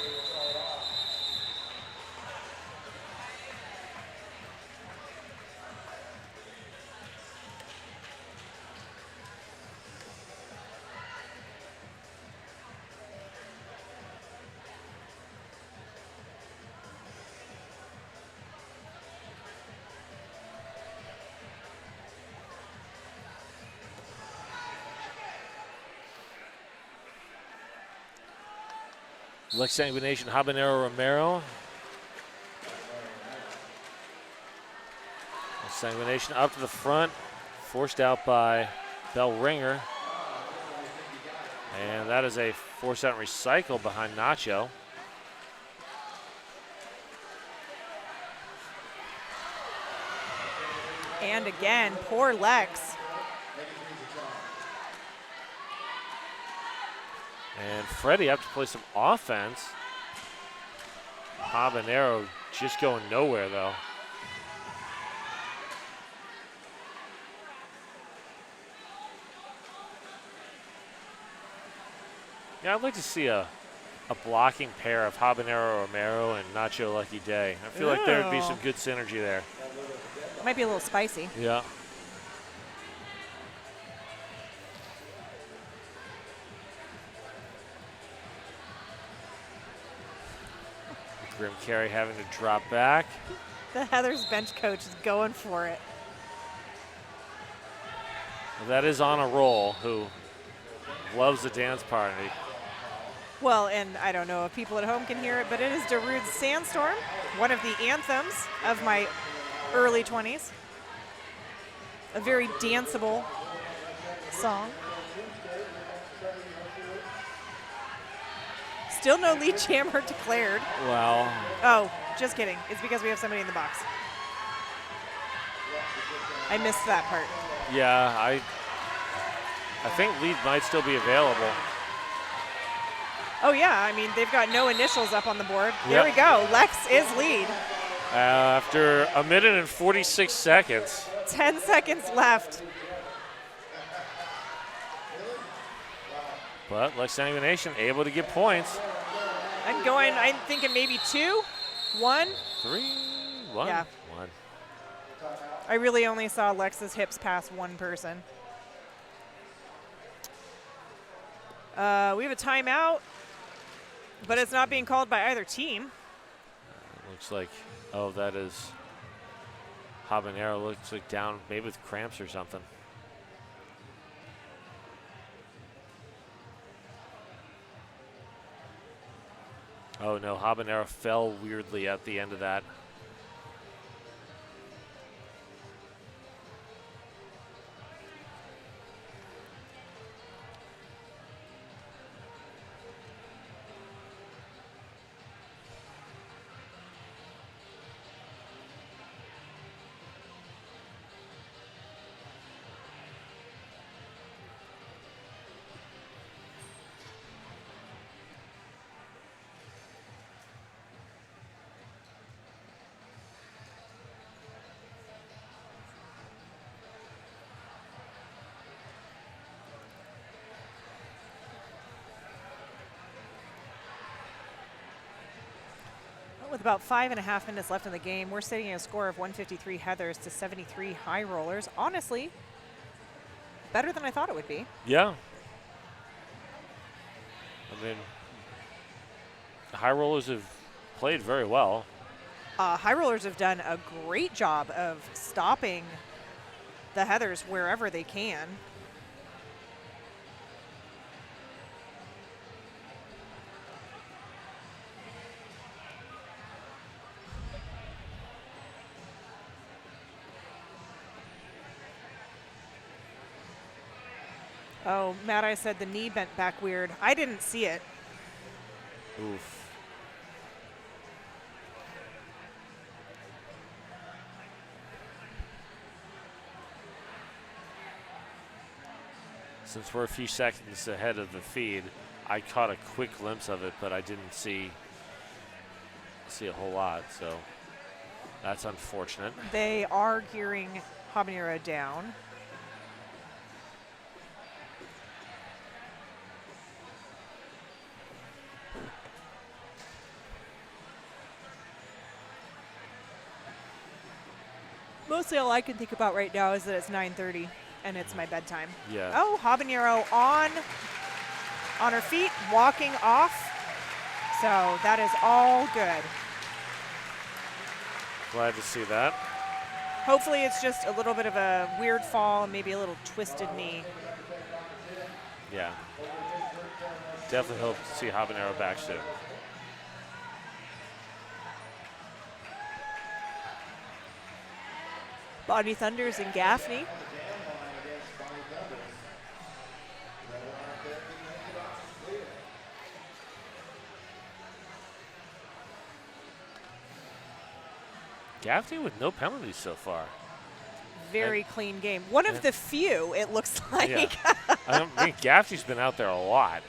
Speaker 3: Lex Sanguination, Habanero Romero. Sanguination up to the front, forced out by Bell Ringer. And that is a force out and recycle behind Nacho.
Speaker 6: And again, poor Lex.
Speaker 3: And Freddie up to play some offense. Habanero just going nowhere, though. Yeah, I'd like to see a blocking pair of Habanero Romero and Nacho Lucky Day. I feel like there would be some good synergy there.
Speaker 6: Might be a little spicy.
Speaker 3: Yeah. Grim Carey having to drop back.
Speaker 6: The Heathers bench coach is going for it.
Speaker 3: Well, that is on a roll, who loves the dance party.
Speaker 6: Well, and I don't know if people at home can hear it, but it is Darude's Sandstorm, one of the anthems of my early 20s. A very danceable song. Still no lead jammer declared.
Speaker 3: Well,
Speaker 6: Oh, just kidding. It's because we have somebody in the box. I missed that part.
Speaker 3: yeah, I think lead might still be available.
Speaker 6: Oh, yeah. I mean, they've got no initials up on the board.
Speaker 3: Yep.
Speaker 6: There we go. Lex is lead.
Speaker 3: After a minute and 46 seconds.
Speaker 6: 10 seconds left.
Speaker 3: But Lex Sanguination able to get points.
Speaker 6: I'm thinking maybe 2, 1.
Speaker 3: 3, 1,
Speaker 6: Yeah.
Speaker 3: 1.
Speaker 6: I really only saw Lex's hips pass one person. We have a timeout, but it's not being called by either team.
Speaker 3: Looks like, oh, that is Habanero. Looks like down, maybe with cramps or something. Oh no, Habanero fell weirdly at the end of that.
Speaker 6: With about 5.5 minutes left in the game, we're sitting at a score of 153 Heathers to 73 High Rollers. Honestly, better than I thought it would be.
Speaker 3: Yeah. I mean, the High Rollers have played very well.
Speaker 6: High Rollers have done a great job of stopping the Heathers wherever they can. Oh, Matt, I said the knee bent back weird. I didn't see it.
Speaker 3: Oof. Since we're a few seconds ahead of the feed, I caught a quick glimpse of it, but I didn't see a whole lot, so that's unfortunate.
Speaker 6: They are gearing Habanero down. Mostly all I can think about right now is that it's 9:30 and it's my bedtime.
Speaker 3: Yeah.
Speaker 6: Oh, Habanero on her feet, walking off. So that is all good.
Speaker 3: Glad to see that.
Speaker 6: Hopefully it's just a little bit of a weird fall, maybe a little twisted knee.
Speaker 3: Yeah. Definitely hope to see Habanero back soon.
Speaker 6: Bonnie Thunders and Gaffney.
Speaker 3: Gaffney with no penalties so far.
Speaker 6: Very clean game. One of the few, it looks like.
Speaker 3: Yeah. I mean, Gaffney's been out there a lot.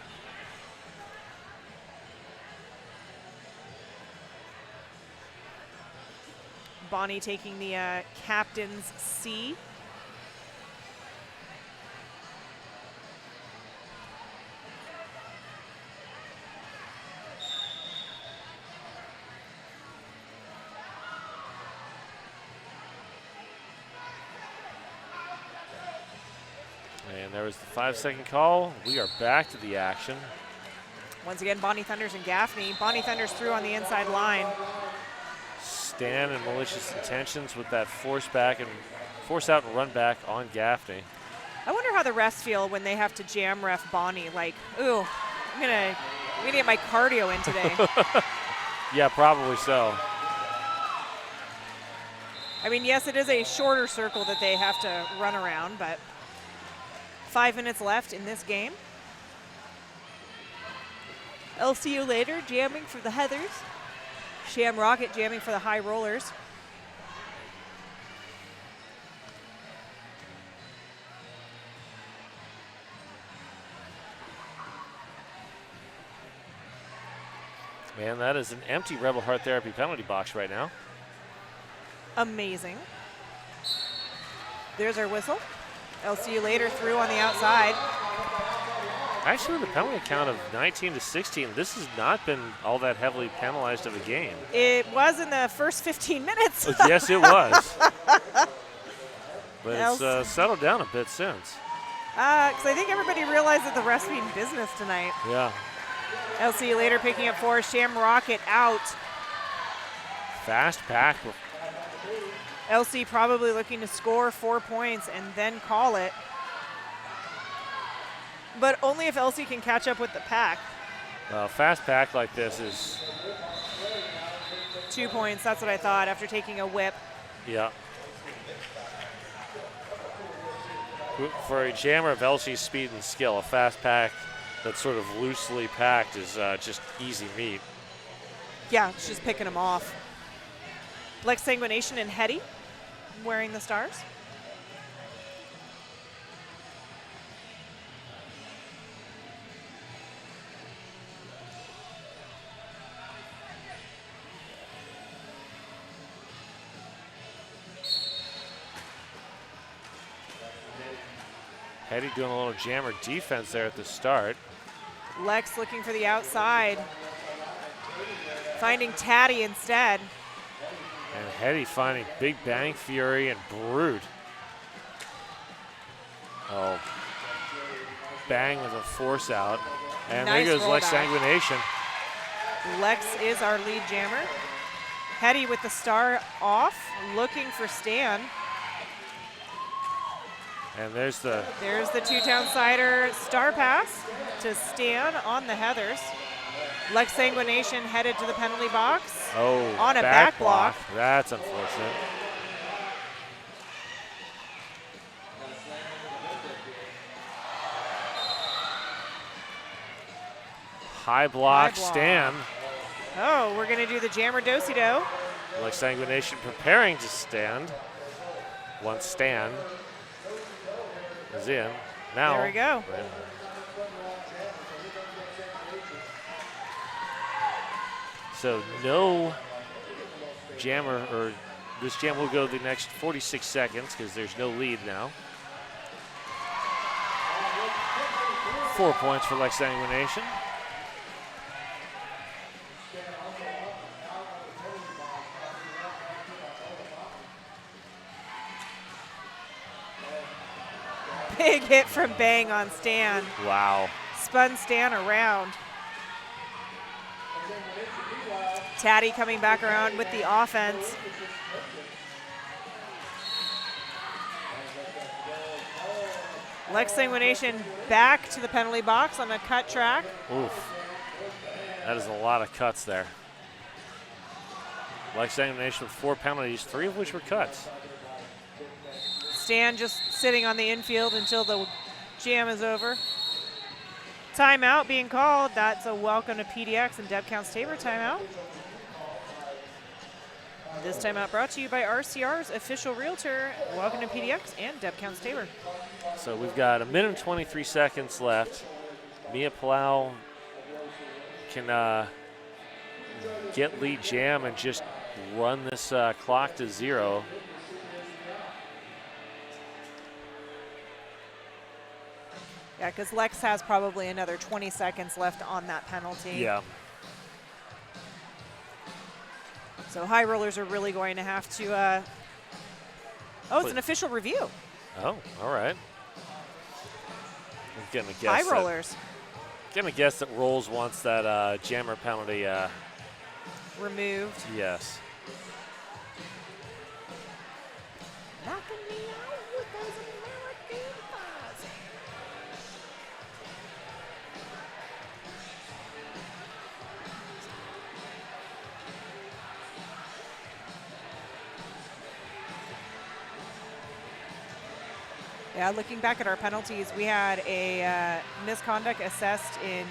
Speaker 6: Bonnie taking the captain's C.
Speaker 3: And there was the 5-second call. We are back to the action.
Speaker 6: Once again, Bonnie Thunders and Gaffney. Bonnie Thunders through on the inside line.
Speaker 3: Stan and Malicious Intentions with that force back and force out and run back on Gaffney.
Speaker 6: I wonder how the refs feel when they have to jam ref Bonnie. Like, ooh, I'm gonna get my cardio in today.
Speaker 3: Yeah, probably so.
Speaker 6: I mean, yes, it is a shorter circle that they have to run around, but 5 minutes left in this game. LCU later jamming for the Heathers. Sham Rocket jamming for the High Rollers.
Speaker 3: Man, that is an empty Rebel Heart Therapy penalty box right now.
Speaker 6: Amazing. There's our whistle. LCU later through on the outside.
Speaker 3: Actually, the penalty count of 19-16, this has not been all that heavily penalized of a game.
Speaker 6: It was in the first 15 minutes.
Speaker 3: Yes, it was. But it's settled down a bit since.
Speaker 6: Because I think everybody realized that the refs mean business tonight.
Speaker 3: Yeah.
Speaker 6: LCU later picking up 4, Sham Rocket out.
Speaker 3: Fast pack.
Speaker 6: LC probably looking to score 4 points and then call it. But only if LC can catch up with the pack.
Speaker 3: Fast pack like this is...
Speaker 6: 2 points, that's what I thought after taking a whip.
Speaker 3: Yeah. For a jammer of LC's speed and skill, a fast pack that's sort of loosely packed is just easy meat.
Speaker 6: Yeah, it's just picking them off. Lex Sanguination and Hetty wearing the stars.
Speaker 3: Hetty doing a little jammer defense there at the start.
Speaker 6: Lex looking for the outside. Finding Taddy instead.
Speaker 3: And Hetty finding Big Bang Fury and Brute. Oh. Bang with a force out. And
Speaker 6: Nice
Speaker 3: there goes Lex
Speaker 6: rollback.
Speaker 3: Sanguination.
Speaker 6: Lex is our lead jammer. Hetty with the star off, looking for Stan.
Speaker 3: And there's the...
Speaker 6: There's the two-town cider star pass to Stan on the Heathers. Lex Sanguination headed to the penalty box.
Speaker 3: Oh,
Speaker 6: on a back block.
Speaker 3: That's unfortunate. High block, Stan.
Speaker 6: Oh, we're gonna do the jammer do-si-do.
Speaker 3: Lex Sanguination preparing to stand. Once Stan is in. Now.
Speaker 6: There we go.
Speaker 3: So no jammer, or this jam will go the next 46 seconds because there's no lead now. 4 points for Lex Sanguination.
Speaker 6: Big hit from Bang on Stan.
Speaker 3: Wow.
Speaker 6: Spun Stan around. Taddy coming back around with the offense. Lex Sanguination back to the penalty box on the cut track.
Speaker 3: Oof. That is a lot of cuts there. Lex Sanguination with 4 penalties, 3 of which were cuts.
Speaker 6: Stan just sitting on the infield until the jam is over. Timeout being called. That's a welcome to PDX and Deb Counts Tabor timeout. This timeout brought to you by RCR's official realtor. Welcome to PDX and Deb Counts Tabor.
Speaker 3: So we've got 1 minute and 23 seconds left. Mia Palau can get lead jam and just run this clock to 0.
Speaker 6: Yeah, because Lex has probably another 20 seconds left on that penalty.
Speaker 3: Yeah.
Speaker 6: So High Rollers are really going to have to, oh, it's an official review.
Speaker 3: Oh, all right. I'm getting a guess.
Speaker 6: High Rollers.
Speaker 3: Gonna guess that Rolls wants that jammer penalty.
Speaker 6: Removed.
Speaker 3: Yes.
Speaker 6: Knocking me out with those American pies. Yeah, looking back at our penalties, we had a misconduct assessed in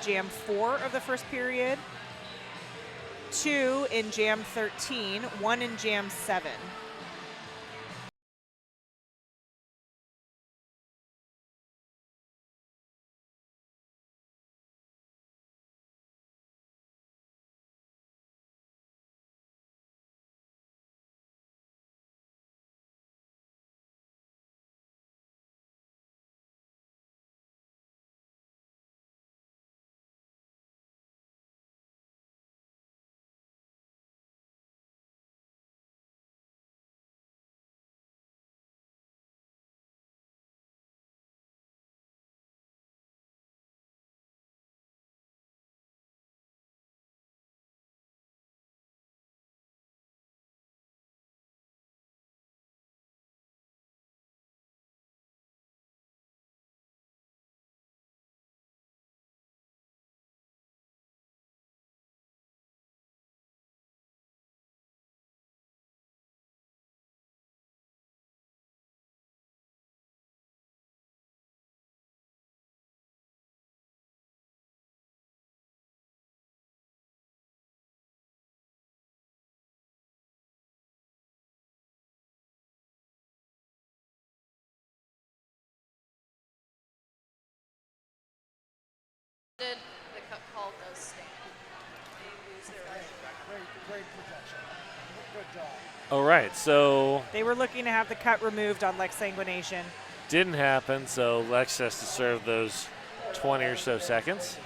Speaker 6: Jam 4 of the first period, 2 in Jam 13, 1 in Jam 7.
Speaker 7: The cut call does stand. They lose their right.
Speaker 4: Great protection. Good job.
Speaker 3: All right, so
Speaker 6: They were looking to have the cut removed on Lex Sanguination.
Speaker 3: didn't happen, so Lex has to serve those 20 or so seconds.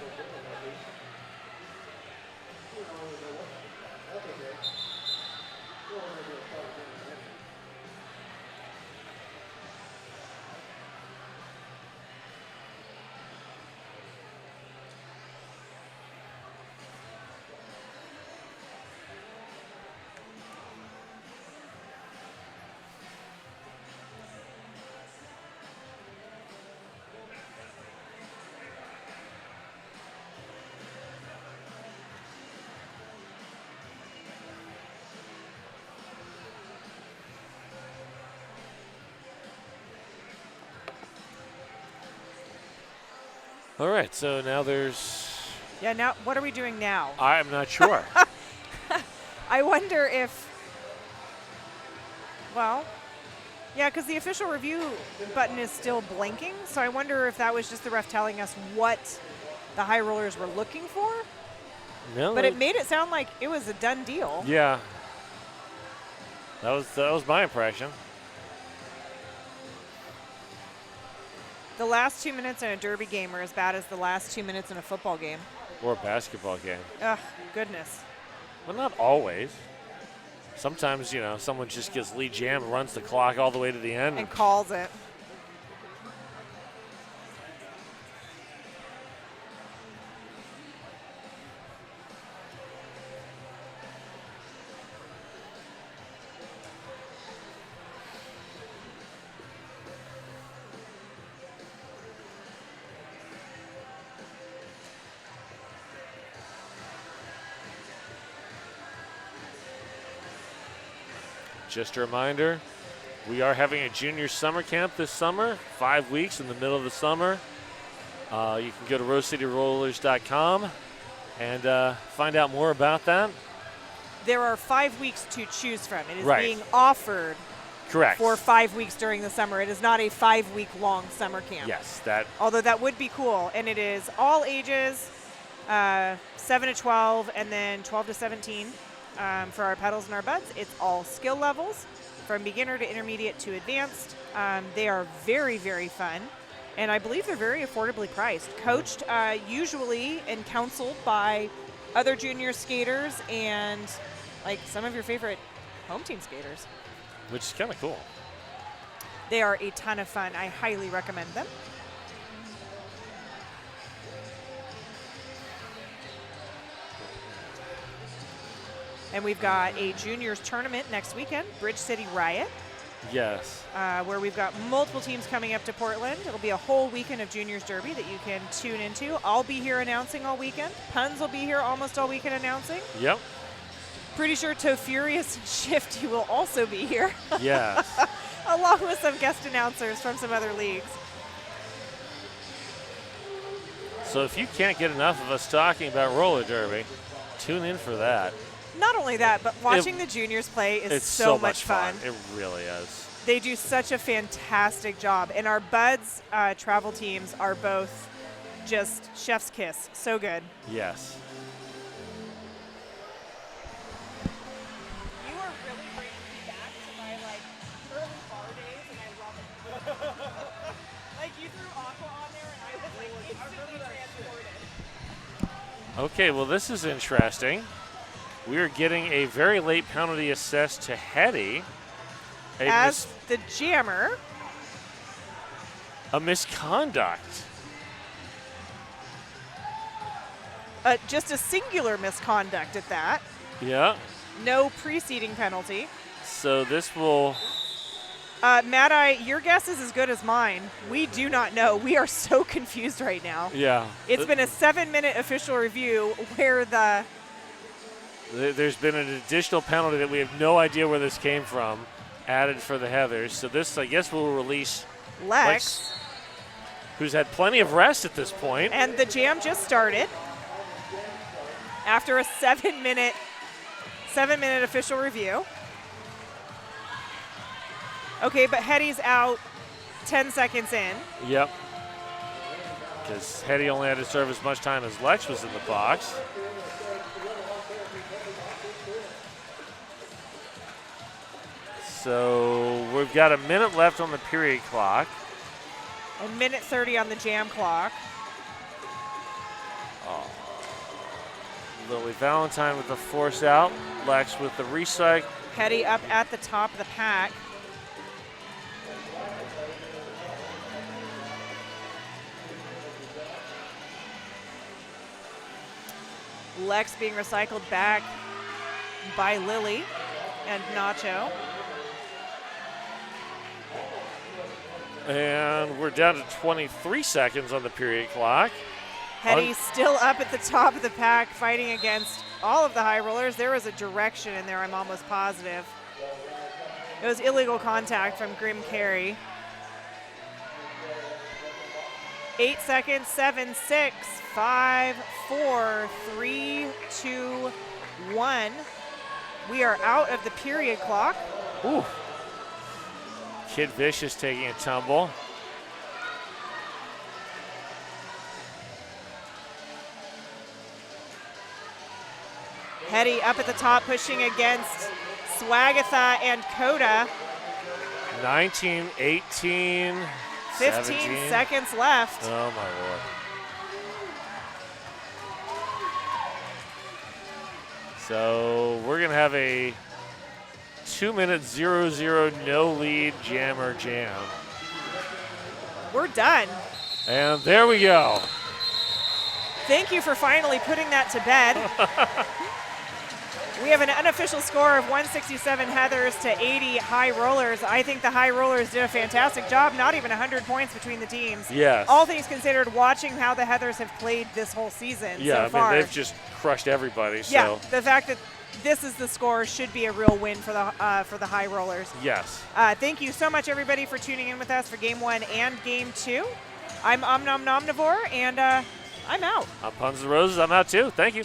Speaker 3: All right, so now there's,
Speaker 6: Yeah, now what are we doing now?
Speaker 3: I'm not sure.
Speaker 6: I wonder if, well, yeah, because the official review button is still blinking, so I wonder if that was just the ref telling us what the high rollers were looking for.
Speaker 3: No,
Speaker 6: But it made it sound like it was a done deal.
Speaker 3: yeah, that was my impression.
Speaker 6: The last 2 minutes in a derby game are as bad as the last 2 minutes in a football game.
Speaker 3: Or a basketball game.
Speaker 6: Ugh, goodness.
Speaker 3: Well, not always. Sometimes, you know, someone just gets lead jam and runs the clock all the way to the end.
Speaker 6: And calls it.
Speaker 3: Just a reminder, we are having a junior summer camp this summer, 5 weeks in the middle of the summer. You can go to rosecityrollers.com and find out more about that.
Speaker 6: There are 5 weeks to choose from. It is
Speaker 3: Right.
Speaker 6: being offered
Speaker 3: Correct.
Speaker 6: for 5 weeks during the summer. It is not a 5-week-long summer camp.
Speaker 3: Yes, that.
Speaker 6: Although that would be cool. And it is all ages, 7 to 12, and then 12 to 17 for our pedals and our buds. It's all skill levels, from beginner to intermediate to advanced. They are very, very fun. And I believe they're very affordably priced. Coached usually and counseled by other junior skaters and like some of your favorite home team skaters.
Speaker 3: Which is kind of cool.
Speaker 6: They are a ton of fun. I highly recommend them. And we've got a juniors tournament next weekend, Bridge City Riot,
Speaker 3: Yes.
Speaker 6: where we've got multiple teams coming up to Portland. It'll be a whole weekend of juniors derby that you can tune into. I'll be here announcing all weekend. Puns will be here almost all weekend announcing.
Speaker 3: Yep.
Speaker 6: Pretty sure To Furious and Shifty will also be here,
Speaker 3: Yes.
Speaker 6: along with some guest announcers from some other leagues.
Speaker 3: So if you can't get enough of us talking about roller derby, tune in for that.
Speaker 6: Not only that, but watching the juniors play is
Speaker 3: It's
Speaker 6: so much fun.
Speaker 3: It really is.
Speaker 6: They do such a fantastic job. And our Buds travel teams are both just chef's kiss. So good.
Speaker 3: Yes.
Speaker 6: You are really bringing me back to my early bar days, and I love it. You threw Aqua on there, and I was instantly transported.
Speaker 3: Okay, well, this is interesting. We are getting a very late penalty assessed to Hetty.
Speaker 6: As the jammer.
Speaker 3: A misconduct.
Speaker 6: Just a singular misconduct at that.
Speaker 3: Yeah.
Speaker 6: No preceding penalty.
Speaker 3: So this will.
Speaker 6: Mad-Eye, your guess is as good as mine. We do not know. We are so confused right now.
Speaker 3: Yeah.
Speaker 6: It's been a 7-minute official review where
Speaker 3: There's been an additional penalty that we have no idea where this came from added for the Heathers. So this, I guess, will release
Speaker 6: Lex,
Speaker 3: who's had plenty of rest at this point.
Speaker 6: and the jam just started after a 7-minute official review. Okay, but Hetty's out 10 seconds in.
Speaker 3: Yep. Because Hetty only had to serve as much time as Lex was in the box. So we've got a minute left on the period clock.
Speaker 6: A minute 30 on the jam clock.
Speaker 3: Lily Valentine with the force out. Lex with the recycle.
Speaker 6: Hetty up at the top of the pack. Lex being recycled back by Lily and Nacho.
Speaker 3: And we're down to 23 seconds on the period clock.
Speaker 6: Hetty still up at the top of the pack, fighting against all of the high rollers. There was a direction in there, I'm almost positive. It was illegal contact from Grim Carey. 8 seconds, 7, 6, 5, 4, 3, 2, 1. We are out of the period clock.
Speaker 3: Ooh. Kid Vicious taking a tumble.
Speaker 6: Hetty up at the top, pushing against Swagatha and Coda.
Speaker 3: 19, 18,
Speaker 6: 15
Speaker 3: 17.
Speaker 6: seconds left.
Speaker 3: Oh, my Lord. So we're going to have a 2-minute 0-0 no lead jammer jam.
Speaker 6: We're done.
Speaker 3: And there we go.
Speaker 6: Thank you for finally putting that to bed. We have an unofficial score of 167 Heathers to 80 High Rollers. I think the High Rollers did a fantastic job, not even 100 points between the teams.
Speaker 3: Yes.
Speaker 6: All things considered, watching how the Heathers have played this whole season so far.
Speaker 3: I mean, they've just crushed everybody.
Speaker 6: Yeah,
Speaker 3: So.
Speaker 6: the fact that this is the score should be a real win for the High Rollers.
Speaker 3: Yes.
Speaker 6: Thank you so much, everybody, for tuning in with us for Game 1 and Game 2. I'm Omnomnomnivore, and I'm out.
Speaker 3: I'm Puns and Roses. I'm out too. Thank you.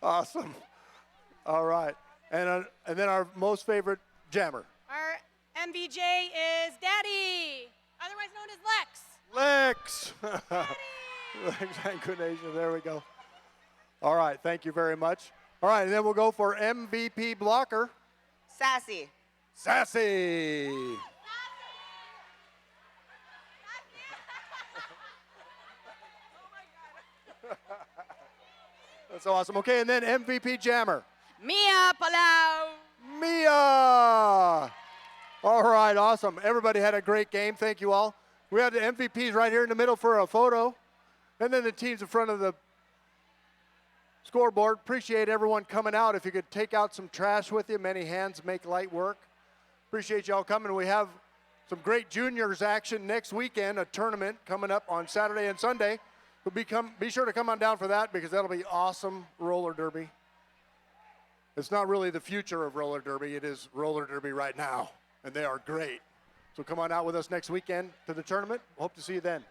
Speaker 4: Awesome. All right. And then our most favorite jammer.
Speaker 8: Our MVJ is Daddy, otherwise known as Lex.
Speaker 4: Lex Anquination, there we go. All right, thank you very much. All right, and then we'll go for MVP blocker.
Speaker 9: Sassy.
Speaker 4: Sassy. That's awesome. Okay, and then MVP jammer.
Speaker 8: Mia Palau.
Speaker 4: Mia. All right, awesome. Everybody had a great game. Thank you all. We had the MVPs right here in the middle for a photo. And then the teams in front of the scoreboard. Appreciate everyone coming out. If you could take out some trash with you, many hands make light work. Appreciate y'all coming. We have some great juniors action next weekend, a tournament coming up on Saturday and Sunday. Be sure to come on down for that because that'll be awesome roller derby. It's not really the future of roller derby. It is roller derby right now, and they are great. So come on out with us next weekend to the tournament. Hope to see you then.